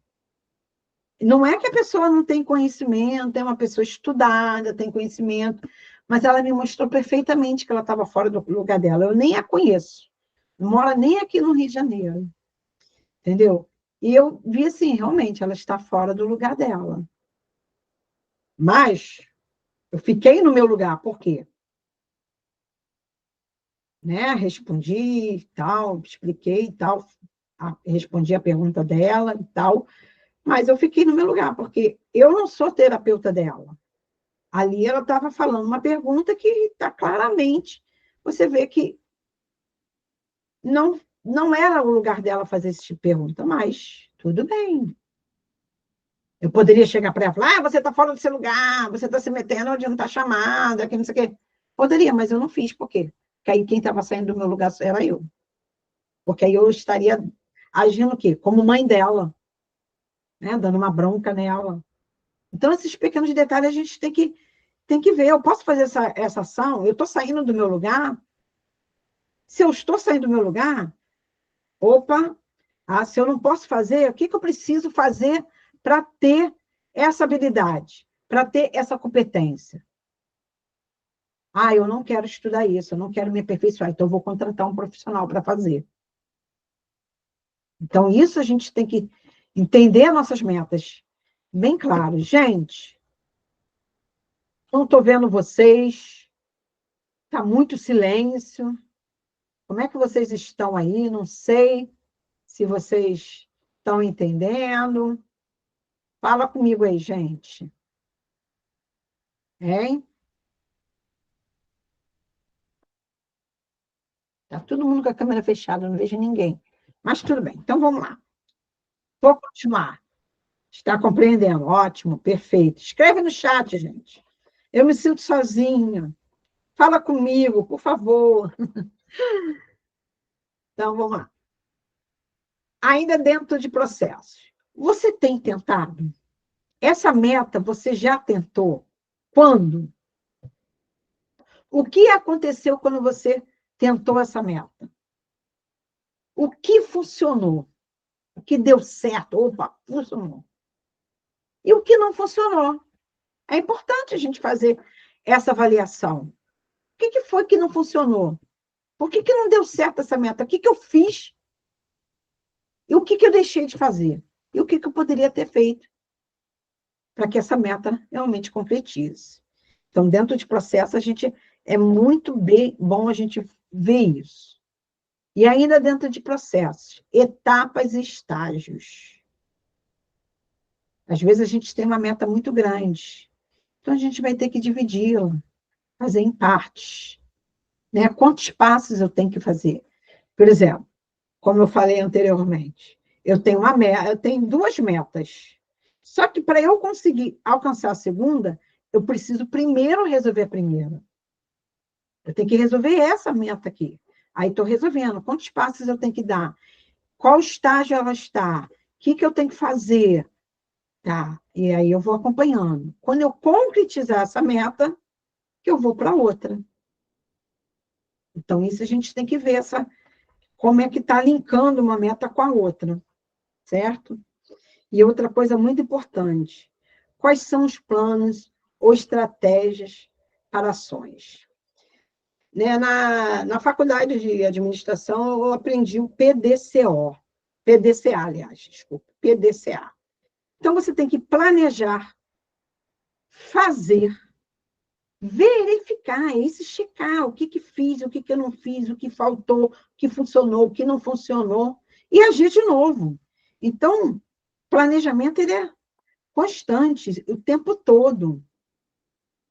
não é que a pessoa não tem conhecimento, é uma pessoa estudada, tem conhecimento, mas ela me mostrou perfeitamente que ela estava fora do lugar dela. Eu nem a conheço. Não mora nem aqui no Rio de Janeiro. Entendeu? E eu vi assim, realmente, ela está fora do lugar dela. Mas eu fiquei no meu lugar, por quê? Né? Respondi e tal, expliquei e tal, respondi a pergunta dela e tal, mas eu fiquei no meu lugar, porque eu não sou terapeuta dela. Ali ela estava falando uma pergunta que está claramente, você vê que não era o lugar dela fazer esse tipo de pergunta, mas tudo bem. Eu poderia chegar para ela e falar, você está fora do seu lugar, você está se metendo onde não está chamada, que não sei o quê. Poderia, mas eu não fiz, por quê? Porque aí quem estava saindo do meu lugar era eu. Porque aí eu estaria agindo o quê? Como mãe dela, né? Dando uma bronca nela. Então, esses pequenos detalhes a gente tem que ver. Eu posso fazer essa ação? Eu estou saindo do meu lugar? Se eu estou saindo do meu lugar, opa, se eu não posso fazer, o que eu preciso fazer para ter essa habilidade, para ter essa competência? Eu não quero estudar isso, eu não quero me aperfeiçoar, então eu vou contratar um profissional para fazer. Então, isso a gente tem que entender nossas metas bem claro. Gente, Não estou vendo vocês. Está muito silêncio. Como é que vocês estão aí? Não sei se vocês estão entendendo. Fala comigo aí, gente. Hein? Está todo mundo com a câmera fechada, não vejo ninguém. Mas tudo bem, então vamos lá. Vou continuar. Está compreendendo? Ótimo, perfeito. Escreve no chat, gente. Eu me sinto sozinha. Fala comigo, por favor. Então, vamos lá. Ainda dentro de processos. Você tem tentado? Essa meta você já tentou? Quando? O que aconteceu quando você tentou essa meta? O que funcionou? O que deu certo? Opa, funcionou. E o que não funcionou? É importante a gente fazer essa avaliação. O que foi que não funcionou? Por que não deu certo essa meta? O que eu fiz? E o que eu deixei de fazer? E o que eu poderia ter feito para que essa meta realmente concretize? Então, dentro de processo, a gente é muito bom a gente ver isso. E ainda dentro de processos, etapas e estágios. Às vezes a gente tem uma meta muito grande, então a gente vai ter que dividi-la, fazer em partes. Né? Quantos passos eu tenho que fazer? Por exemplo, como eu falei anteriormente, eu tenho eu tenho 2 metas. Só que para eu conseguir alcançar a segunda, eu preciso primeiro resolver a primeira. Eu tenho que resolver essa meta aqui. Aí estou resolvendo. Quantos passos eu tenho que dar? Qual estágio ela está? O que eu tenho que fazer? Tá? E aí eu vou acompanhando. Quando eu concretizar essa meta, que eu vou para outra. Então, isso a gente tem que ver como é que está linkando uma meta com a outra, certo? E outra coisa muito importante, quais são os planos ou estratégias para ações? Né? Na faculdade de administração, eu aprendi o PDCO, PDCA, aliás, desculpa, PDCA. Então, você tem que planejar, fazer, verificar, esse checar o que fiz, o que eu não fiz, o que faltou, o que funcionou, o que não funcionou, e agir de novo. Então, planejamento ele é constante, o tempo todo,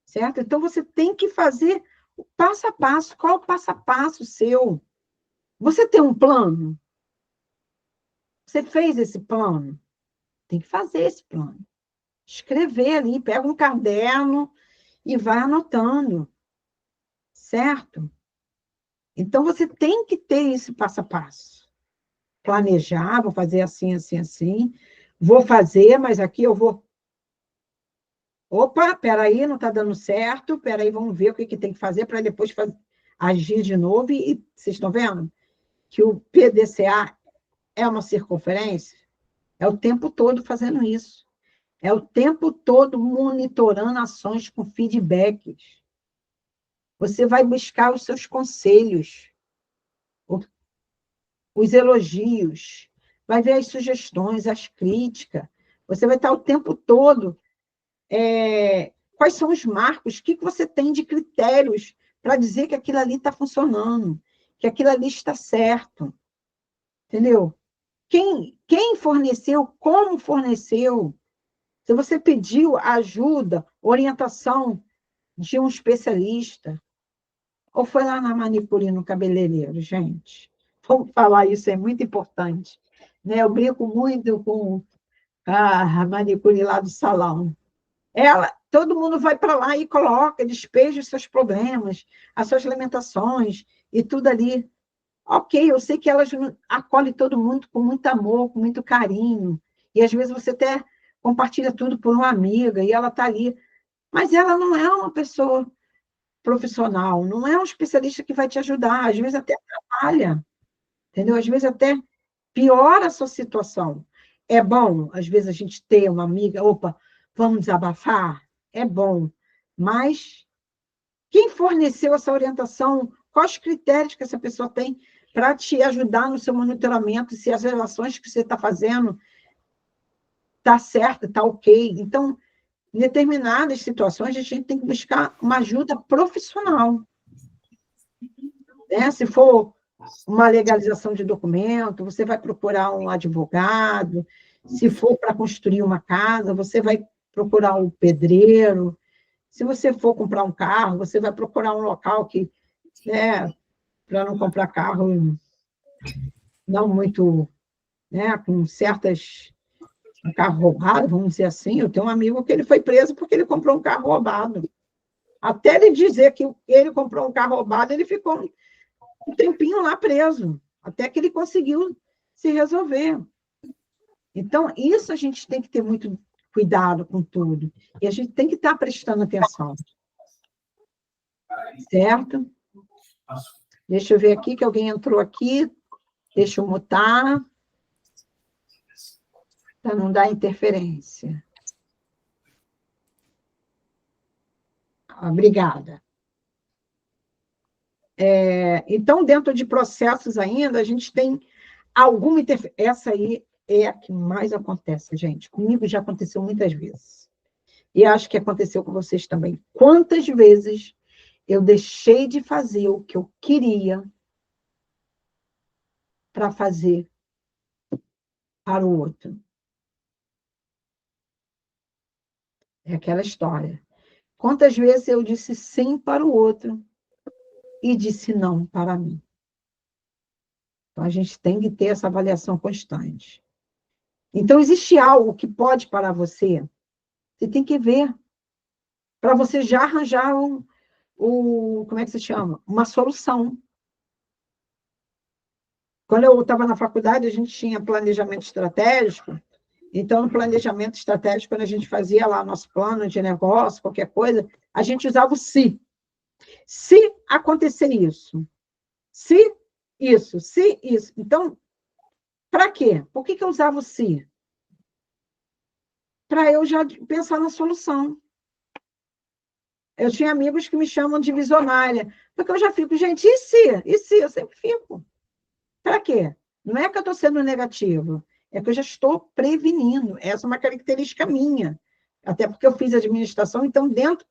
certo? Então, você tem que fazer o passo a passo. Qual o passo a passo seu? Você tem um plano? Você fez esse plano? Tem que fazer esse plano. Escrever ali, pega um caderno e vai anotando, certo? Então, você tem que ter esse passo a passo. Planejar, vou fazer assim, assim, assim. Vou fazer, mas aqui eu vou... Opa, peraí, não está dando certo. Peraí, vamos ver o que tem que fazer para depois agir de novo. E vocês estão vendo que o PDCA é uma circunferência? É o tempo todo fazendo isso. É o tempo todo monitorando ações com feedbacks. Você vai buscar os seus conselhos, os elogios, vai ver as sugestões, as críticas. Você vai estar o tempo todo... quais são os marcos? O que você tem de critérios para dizer que aquilo ali está funcionando, que aquilo ali está certo? Entendeu? Quem forneceu, como forneceu? Se você pediu ajuda, orientação de um especialista, ou foi lá na manicure, no cabeleireiro, gente? Vamos falar isso, é muito importante. Né? Eu brinco muito com a manicure lá do salão. Todo mundo vai para lá e coloca, despeja os seus problemas, as suas lamentações e tudo ali. Ok, eu sei que elas acolhem todo mundo com muito amor, com muito carinho, e às vezes você até compartilha tudo por uma amiga, e ela está ali, mas ela não é uma pessoa profissional, não é um especialista que vai te ajudar, às vezes até atrapalha, entendeu? Às vezes até piora a sua situação. É bom, às vezes, a gente ter uma amiga, opa, vamos desabafar? É bom, mas quem forneceu essa orientação? Quais os critérios que essa pessoa tem para te ajudar no seu monitoramento, se as relações que você está fazendo está certa, está ok? Então, Em determinadas situações, a gente tem que buscar uma ajuda profissional. Né? Se for uma legalização de documento, você vai procurar um advogado. Se for para construir uma casa, você vai procurar um pedreiro. Se você for comprar um carro, você vai procurar um local que, né, para não comprar carro não muito, né, com certas um carro roubado, vamos dizer assim. Eu tenho um amigo que ele foi preso porque ele comprou um carro roubado. Até ele dizer que ele comprou um carro roubado, ele ficou um tempinho lá preso, até que ele conseguiu se resolver. Então, isso a gente tem que ter muito cuidado com tudo. E a gente tem que estar prestando atenção. Certo? Deixa eu ver aqui, que alguém entrou aqui. Deixa eu mutar. Para não dar interferência. Obrigada. Então, dentro de processos ainda, a gente tem alguma interferência. Essa aí é a que mais acontece, gente. Comigo já aconteceu muitas vezes. E acho que aconteceu com vocês também. Quantas vezes eu deixei de fazer o que eu queria para fazer para o outro? É aquela história. Quantas vezes eu disse sim para o outro e disse não para mim? Então, a gente tem que ter essa avaliação constante. Então, existe algo que pode parar você? Você tem que ver, para você já arranjar como é que se chama? Uma solução. Quando eu estava na faculdade, a gente tinha planejamento estratégico. Então, no planejamento estratégico, quando a gente fazia lá nosso plano de negócio, qualquer coisa, a gente usava o se. Se acontecer isso, se isso, se isso. Então, para quê? Por que eu usava o se? Para eu já pensar na solução. Eu tinha amigos que me chamam de visionária, porque eu já fico, gente, e se? E se? Eu sempre fico. Para quê? Não é que eu estou sendo negativo, é que eu já estou prevenindo. Essa é uma característica minha. Até porque eu fiz administração, então, dentro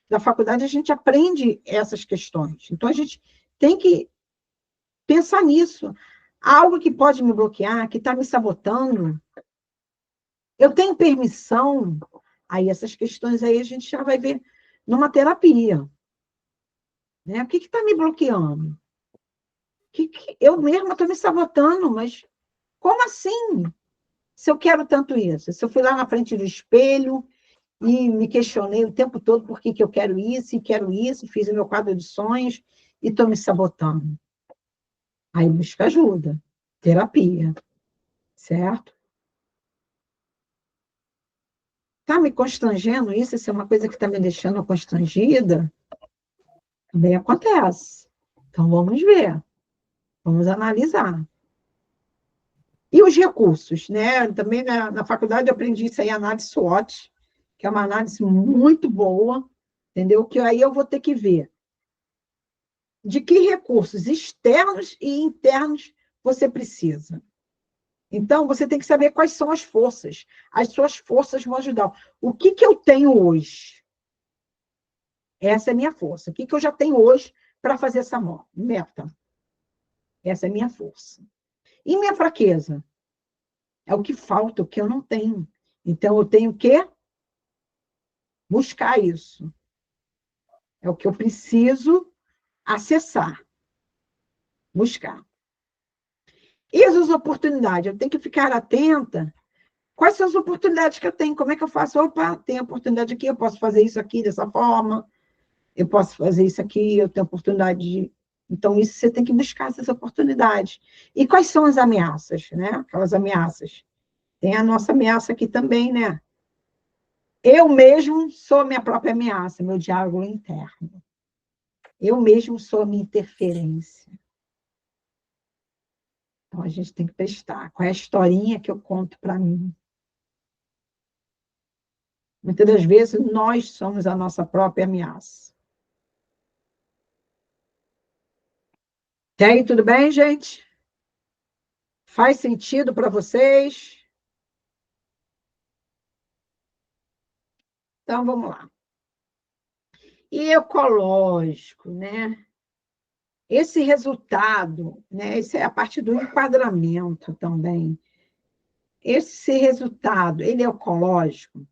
da faculdade, a gente aprende essas questões. Então, a gente tem que pensar nisso. Algo que pode me bloquear, que está me sabotando. Eu tenho permissão? Aí, essas questões aí, a gente já vai ver numa terapia. Né? O que está me bloqueando? Eu mesma estou me sabotando, mas como assim? Se eu quero tanto isso? Se eu fui lá na frente do espelho e me questionei o tempo todo por que eu quero isso, fiz o meu quadro de sonhos e estou me sabotando. Aí busca ajuda, terapia, certo? Está me constrangendo isso? Isso é uma coisa que está me deixando constrangida? Também acontece. Então, vamos ver. Vamos analisar. E os recursos, né? Também na faculdade eu aprendi isso aí, análise SWOT, que é uma análise muito boa, entendeu? Que aí eu vou ter que ver de que recursos externos e internos você precisa. Então, você tem que saber quais são as forças. As suas forças vão ajudar. O que eu tenho hoje? Essa é a minha força. O que eu já tenho hoje para fazer essa meta? Essa é a minha força. E minha fraqueza? É o que falta, o que eu não tenho. Então, eu tenho que buscar isso. É o que eu preciso acessar, buscar. E as oportunidades? Eu tenho que ficar atenta. Quais são as oportunidades que eu tenho? Como é que eu faço? Opa, tem oportunidade aqui, eu posso fazer isso aqui dessa forma, eu posso fazer isso aqui, eu tenho oportunidade de... Então, isso você tem que buscar essas oportunidades. E quais são as ameaças, né? Aquelas ameaças. Tem a nossa ameaça aqui também, né? Eu mesmo sou minha própria ameaça, meu diálogo interno. Eu mesmo sou a minha interferência. Então, a gente tem que prestar. Qual é a historinha que eu conto para mim? Muitas das vezes, nós somos a nossa própria ameaça. E aí, tudo bem, gente? Faz sentido para vocês? Então, vamos lá. E ecológico, né? Esse resultado, né? Essa é a parte do enquadramento também. Esse resultado, ele é ecológico?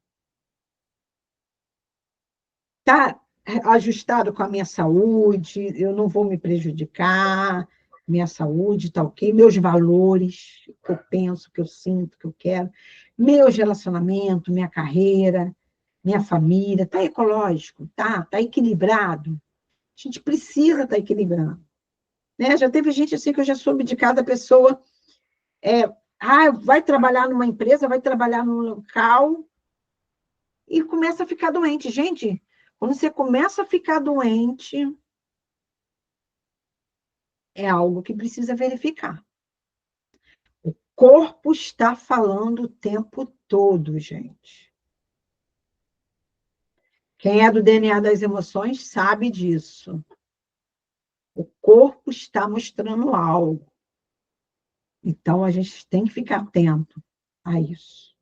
Está ajustado com a minha saúde? Eu não vou me prejudicar? Minha saúde está ok? Meus valores, o que eu penso, o que eu sinto, o que eu quero, meus relacionamentos, minha carreira, minha família, está ecológico? Tá equilibrado? A gente precisa estar equilibrando. Né? Já teve gente assim que eu já soube de cada pessoa, vai trabalhar numa empresa, vai trabalhar num local e começa a ficar doente. Gente, quando você começa a ficar doente, é algo que precisa verificar. O corpo está falando o tempo todo, gente. Quem é do DNA das emoções sabe disso. O corpo está mostrando algo. Então, a gente tem que ficar atento a isso.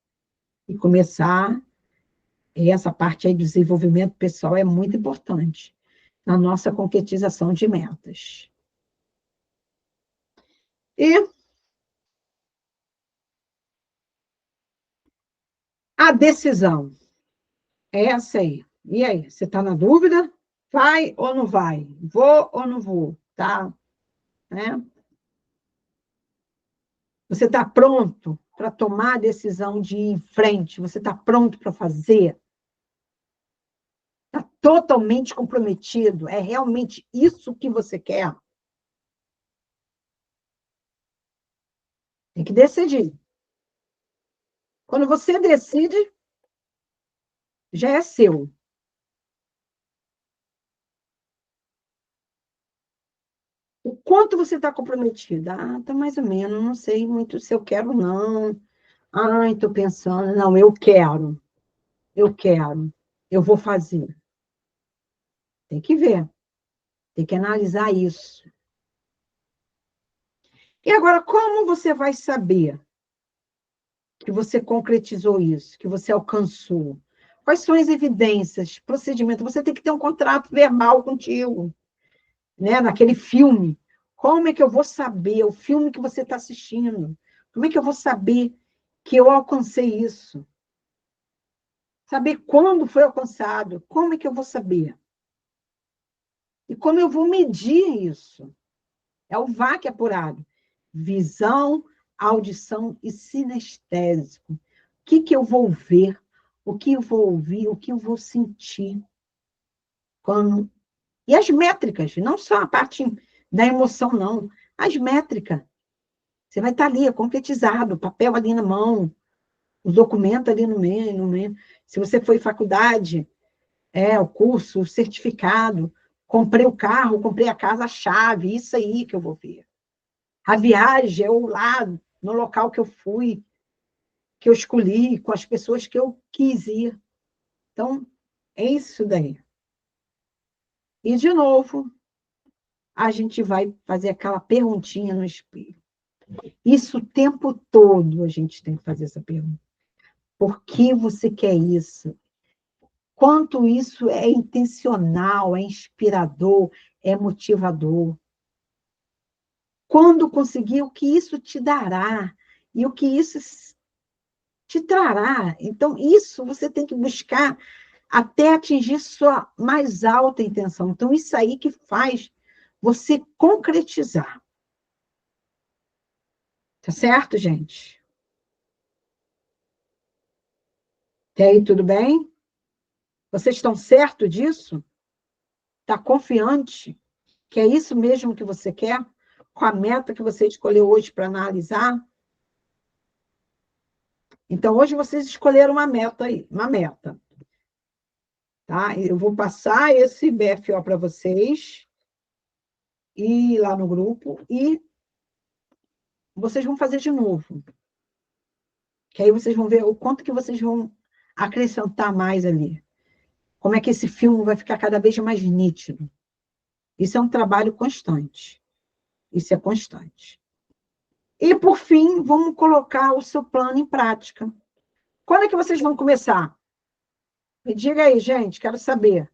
E começar, e essa parte aí do desenvolvimento pessoal é muito importante na nossa concretização de metas. E a decisão é essa aí. E aí, você está na dúvida? Vai ou não vai? Vou ou não vou? Tá? Né? Você está pronto para tomar a decisão de ir em frente? Você está pronto para fazer? Está totalmente comprometido? É realmente isso que você quer? Tem que decidir. Quando você decide, já é seu. O quanto você está comprometida? Tá mais ou menos, não sei muito se eu quero, não. Estou pensando, não, eu quero, eu vou fazer. Tem que ver, tem que analisar isso. E agora, como você vai saber que você concretizou isso, que você alcançou? Quais são as evidências, procedimentos? Você tem que ter um contrato verbal contigo, né? Naquele filme. Como é que eu vou saber o filme que você está assistindo? Como é que eu vou saber que eu alcancei isso? Saber quando foi alcançado? Como é que eu vou saber? E como eu vou medir isso? É o VAC apurado. Visão, audição e sinestésico. O que eu vou ver? O que eu vou ouvir? O que eu vou sentir? Quando... E as métricas, não só a parte da emoção, não. As métricas. Você vai estar ali, concretizado, o papel ali na mão, os documentos ali no meio. Se você foi em faculdade, o curso, o certificado, comprei o carro, comprei a casa, a chave, isso aí que eu vou ver. A viagem, eu lá, no local que eu fui, que eu escolhi, com as pessoas que eu quis ir. Então, é isso daí. E, de novo, a gente vai fazer aquela perguntinha no espelho. Isso o tempo todo a gente tem que fazer essa pergunta. Por que você quer isso? Quanto isso é intencional, é inspirador, é motivador? Quando conseguir, o que isso te dará? E o que isso te trará? Então, isso você tem que buscar até atingir sua mais alta intenção. Então, isso aí que faz você concretizar. Tá certo, gente? Até aí, tudo bem? Vocês estão certos disso? Está confiante que é isso mesmo que você quer? Com a meta que você escolheu hoje para analisar? Então, hoje vocês escolheram uma meta aí, uma meta. Tá? Eu vou passar esse BFO para vocês, e lá no grupo, e vocês vão fazer de novo. Que aí vocês vão ver o quanto que vocês vão acrescentar mais ali. Como é que esse filme vai ficar cada vez mais nítido. Isso é um trabalho constante. Isso é constante. E, por fim, vamos colocar o seu plano em prática. Quando é que vocês vão começar? Me diga aí, gente, quero saber.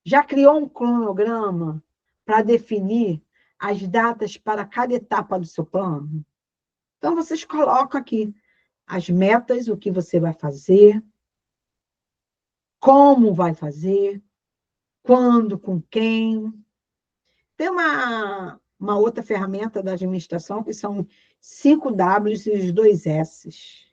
Já criou um cronograma para definir as datas para cada etapa do seu plano? Então, vocês colocam aqui as metas, o que você vai fazer, como vai fazer, quando, com quem. Tem uma outra ferramenta da administração que são 5 Ws e os 2 Ss.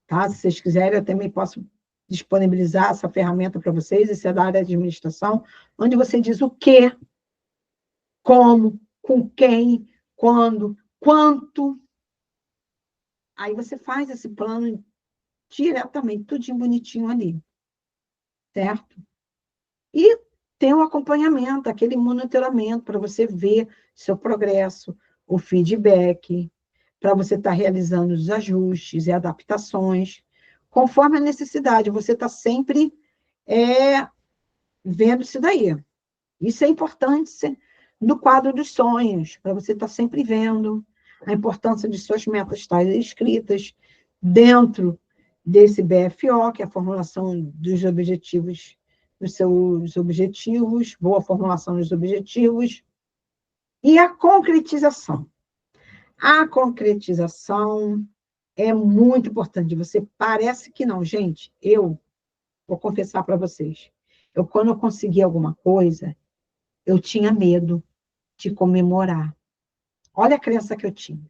Tá? Se vocês quiserem, eu também posso disponibilizar essa ferramenta para vocês, isso é da área de administração, onde você diz o que, como, com quem, quando, quanto. Aí você faz esse plano diretamente, tudinho bonitinho ali, certo? E tem um acompanhamento, aquele monitoramento para você ver seu progresso, o feedback, para você estar realizando os ajustes e adaptações, conforme a necessidade. Você está sempre vendo isso daí. Isso é importante no quadro dos sonhos, para você estar sempre vendo a importância de suas metas estarem escritas dentro desse BFO, que é a formulação dos objetivos, dos seus objetivos, boa formulação dos objetivos, e a concretização. A concretização é muito importante. Você parece que não, gente. Eu vou confessar para vocês. Quando eu consegui alguma coisa, eu tinha medo de comemorar. Olha a crença que eu tinha.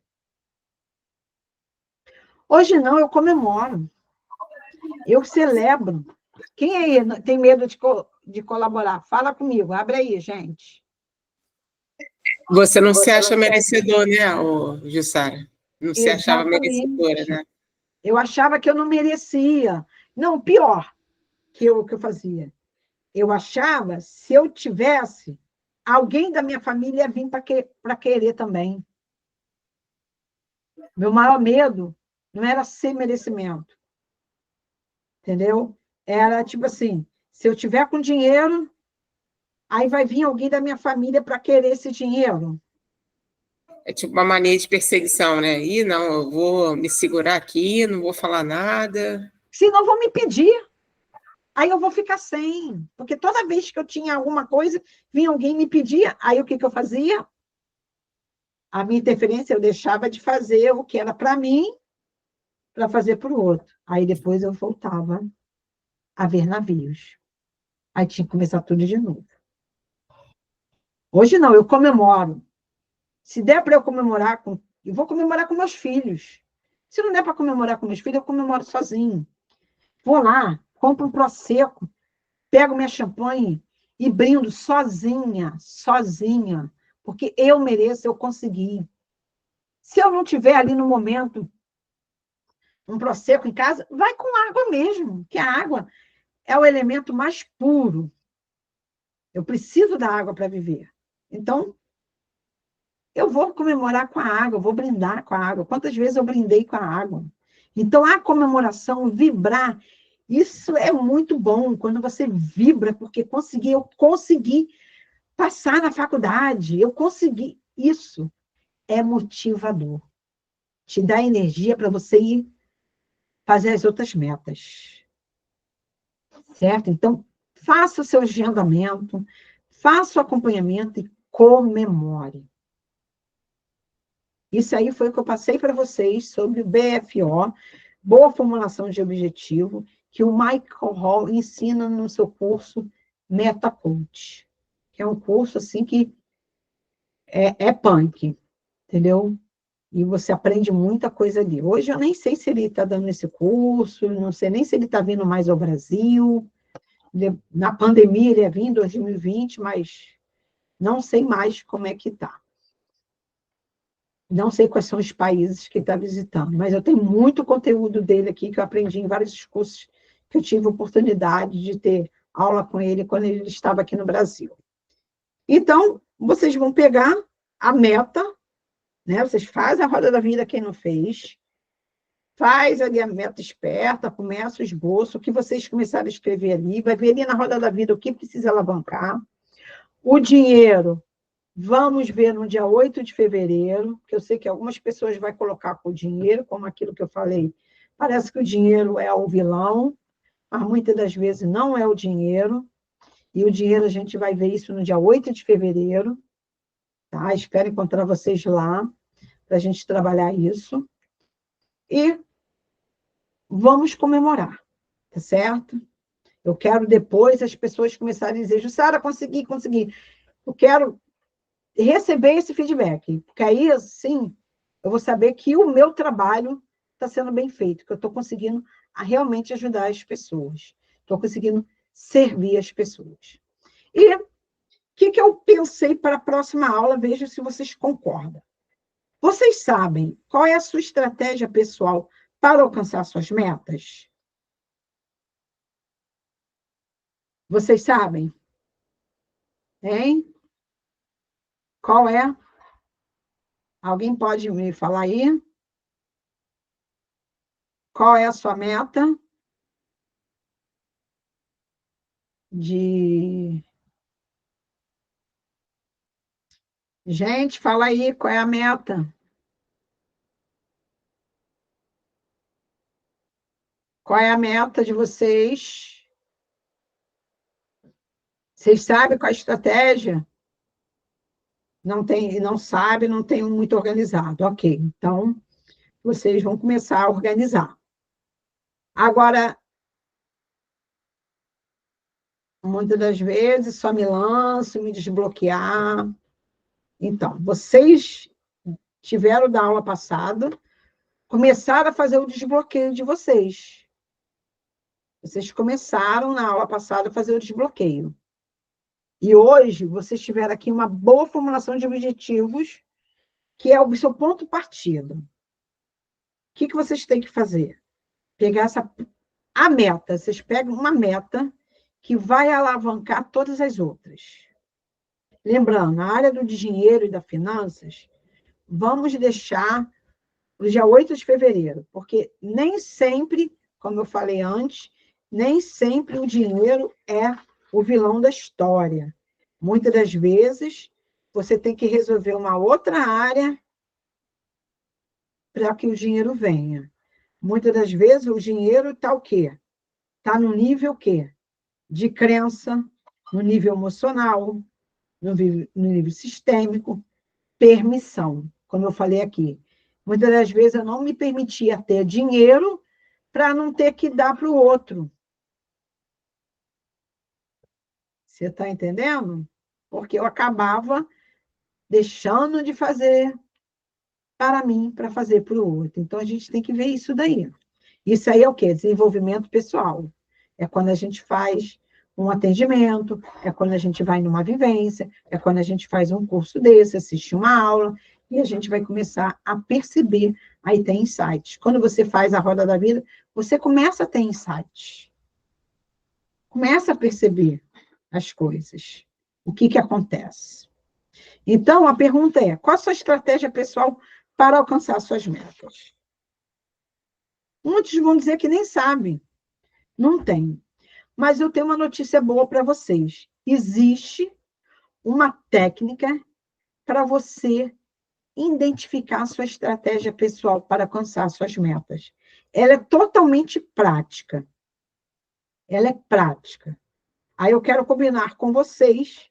Hoje não, eu comemoro. Eu celebro. Quem aí tem medo de colaborar? Fala comigo, abre aí, gente. Você não se acha merecedor, né, Jussara? Não se achava Exatamente. merecedora, né? Eu achava que eu não merecia. Não, pior que eu fazia. Eu achava, se eu tivesse, alguém da minha família ia vir para querer também. Meu maior medo não era ser merecimento. Entendeu? Era tipo assim, se eu tiver com dinheiro, aí vai vir alguém da minha família para querer esse dinheiro. É tipo uma mania de perseguição, né? Ih, não, eu vou me segurar aqui, não vou falar nada. Senão vão me pedir. Aí eu vou ficar sem. Porque toda vez que eu tinha alguma coisa, vinha alguém me pedir. Aí o que eu fazia? A minha interferência, eu deixava de fazer o que era para mim, para fazer para o outro. Aí depois eu voltava a ver navios. Aí tinha que começar tudo de novo. Hoje não, eu comemoro. Se der para eu comemorar, eu vou comemorar com meus filhos. Se não der para comemorar com meus filhos, eu comemoro sozinho. Vou lá, compro um Prosecco, pego minha champanhe e brindo sozinha, sozinha, porque eu mereço, eu consegui. Se eu não tiver ali no momento um Prosecco em casa, vai com água mesmo, que a água é o elemento mais puro. Eu preciso da água para viver. Então, eu vou comemorar com a água, vou brindar com a água. Quantas vezes eu brindei com a água? Então, a comemoração, vibrar, isso é muito bom, quando você vibra, porque eu consegui passar na faculdade, eu consegui. Isso é motivador. Te dá energia para você ir fazer as outras metas. Certo? Então, faça o seu agendamento, faça o acompanhamento e comemore. Isso aí foi o que eu passei para vocês sobre o BFO, Boa Formulação de Objetivo, que o Michael Hall ensina no seu curso MetaCoach, que é um curso assim que é punk, entendeu? E você aprende muita coisa ali. Hoje eu nem sei se ele está dando esse curso, não sei nem se ele está vindo mais ao Brasil. Na pandemia ele ia vir em 2020, mas não sei mais como é que está. Não sei quais são os países que ele está visitando, mas eu tenho muito conteúdo dele aqui que eu aprendi em vários cursos que eu tive oportunidade de ter aula com ele quando ele estava aqui no Brasil. Então, vocês vão pegar a meta, né? Vocês fazem a roda da vida, quem não fez, faz ali a meta esperta, começa o esboço, o que vocês começaram a escrever ali, vai ver ali na roda da vida o que precisa alavancar. O dinheiro, vamos ver no dia 8 de fevereiro, que eu sei que algumas pessoas vão colocar com o dinheiro, como aquilo que eu falei, parece que o dinheiro é o vilão, mas muitas das vezes não é o dinheiro, e o dinheiro a gente vai ver isso no dia 8 de fevereiro, tá? Espero encontrar vocês lá, para a gente trabalhar isso. E vamos comemorar, tá certo? Eu quero depois as pessoas começarem a dizer, Jussara, consegui. Eu quero receber esse feedback, porque aí, assim, eu vou saber que o meu trabalho está sendo bem feito, que eu estou conseguindo realmente ajudar as pessoas, estou conseguindo servir as pessoas. E o que eu pensei para a próxima aula? Veja se vocês concordam. Vocês sabem qual é a sua estratégia pessoal para alcançar suas metas? Vocês sabem? Hein? Qual é? Alguém pode me falar aí? Qual é a sua meta de... Gente, fala aí, qual é a meta? Qual é a meta de vocês? Vocês sabem qual é a estratégia? Não sabe, não tem muito organizado. Ok, então vocês vão começar a organizar. Agora, muitas das vezes, só me lanço, me desbloquear. Então, vocês tiveram da aula passada, começaram a fazer o desbloqueio de vocês. Vocês começaram na aula passada a fazer o desbloqueio. E hoje, vocês tiveram aqui uma boa formulação de objetivos, que é o seu ponto partida. O que vocês têm que fazer? Pegar a meta. Vocês pegam uma meta que vai alavancar todas as outras. Lembrando, na área do dinheiro e das finanças, vamos deixar o dia 8 de fevereiro, porque nem sempre, como eu falei antes, nem sempre o dinheiro é o vilão da história. Muitas das vezes, você tem que resolver uma outra área para que o dinheiro venha. Muitas das vezes, o dinheiro está o quê? Está no nível quê? De crença, no nível emocional, no nível sistêmico, permissão, como eu falei aqui. Muitas das vezes eu não me permitia ter dinheiro para não ter que dar para o outro. Você está entendendo? Porque eu acabava deixando de fazer para mim, para fazer para o outro. Então, a gente tem que ver isso daí. Isso aí é o quê? Desenvolvimento pessoal. É quando a gente faz um atendimento, é quando a gente vai numa vivência, é quando a gente faz um curso desse, assiste uma aula, e a gente vai começar a perceber, aí tem insights. Quando você faz a roda da vida, você começa a ter insights. Começa a perceber as coisas. O que acontece? Então, a pergunta é, qual a sua estratégia pessoal para alcançar suas metas? Muitos vão dizer que nem sabem. Não tem. Mas eu tenho uma notícia boa para vocês. Existe uma técnica para você identificar a sua estratégia pessoal para alcançar suas metas. Ela é totalmente prática. Ela é prática. Aí eu quero combinar com vocês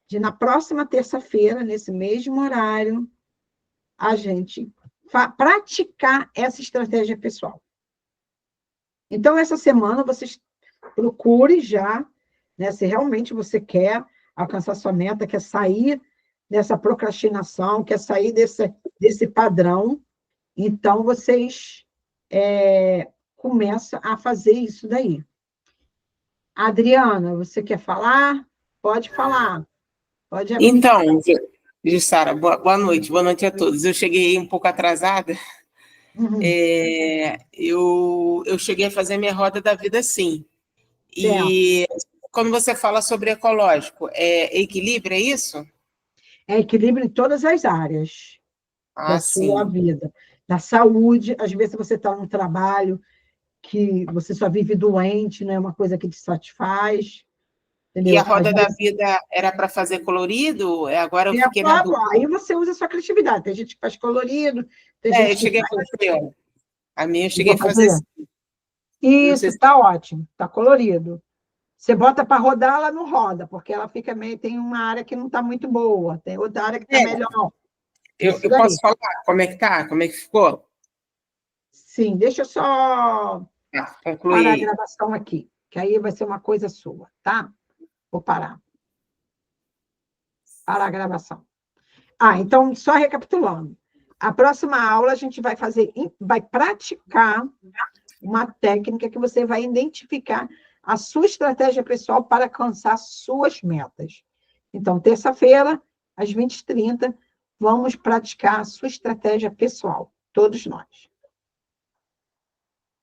de, na próxima terça-feira, nesse mesmo horário, a gente praticar essa estratégia pessoal. Então, essa semana, vocês procurem já, né, se realmente você quer alcançar sua meta, quer sair dessa procrastinação, quer sair desse padrão, então vocês começam a fazer isso daí. Adriana, você quer falar? Pode falar. Pode abrir. Então, Jussara, boa noite a todos. Eu cheguei um pouco atrasada. Uhum. Eu cheguei a fazer minha roda da vida, sim. E quando você fala sobre ecológico, é equilíbrio, é isso? É equilíbrio em todas as áreas da sua vida. Da saúde, às vezes você está num trabalho que você só vive doente, não é uma coisa que te satisfaz. Entendeu? E a roda da vida era para fazer colorido? Agora eu fiquei na dúvida. Aí você usa a sua criatividade. Tem gente que faz colorido, tem gente eu cheguei que faz... a fazer. A minha eu cheguei a fazer assim. Isso, sei se... está ótimo, está colorido. Você bota para rodar, ela não roda, porque ela fica meio. Tem uma área que não está muito boa, tem outra área que está melhor. Eu daí. posso falar como é que tá? Como é que ficou? Sim, deixa eu só Concluir parar a aí. gravação aqui, que aí vai ser uma coisa sua, tá? Vou parar. Parar a gravação. Então, só recapitulando. A próxima aula a gente vai praticar uma técnica que você vai identificar a sua estratégia pessoal para alcançar suas metas. Então, terça-feira, às 20h30, vamos praticar a sua estratégia pessoal, todos nós.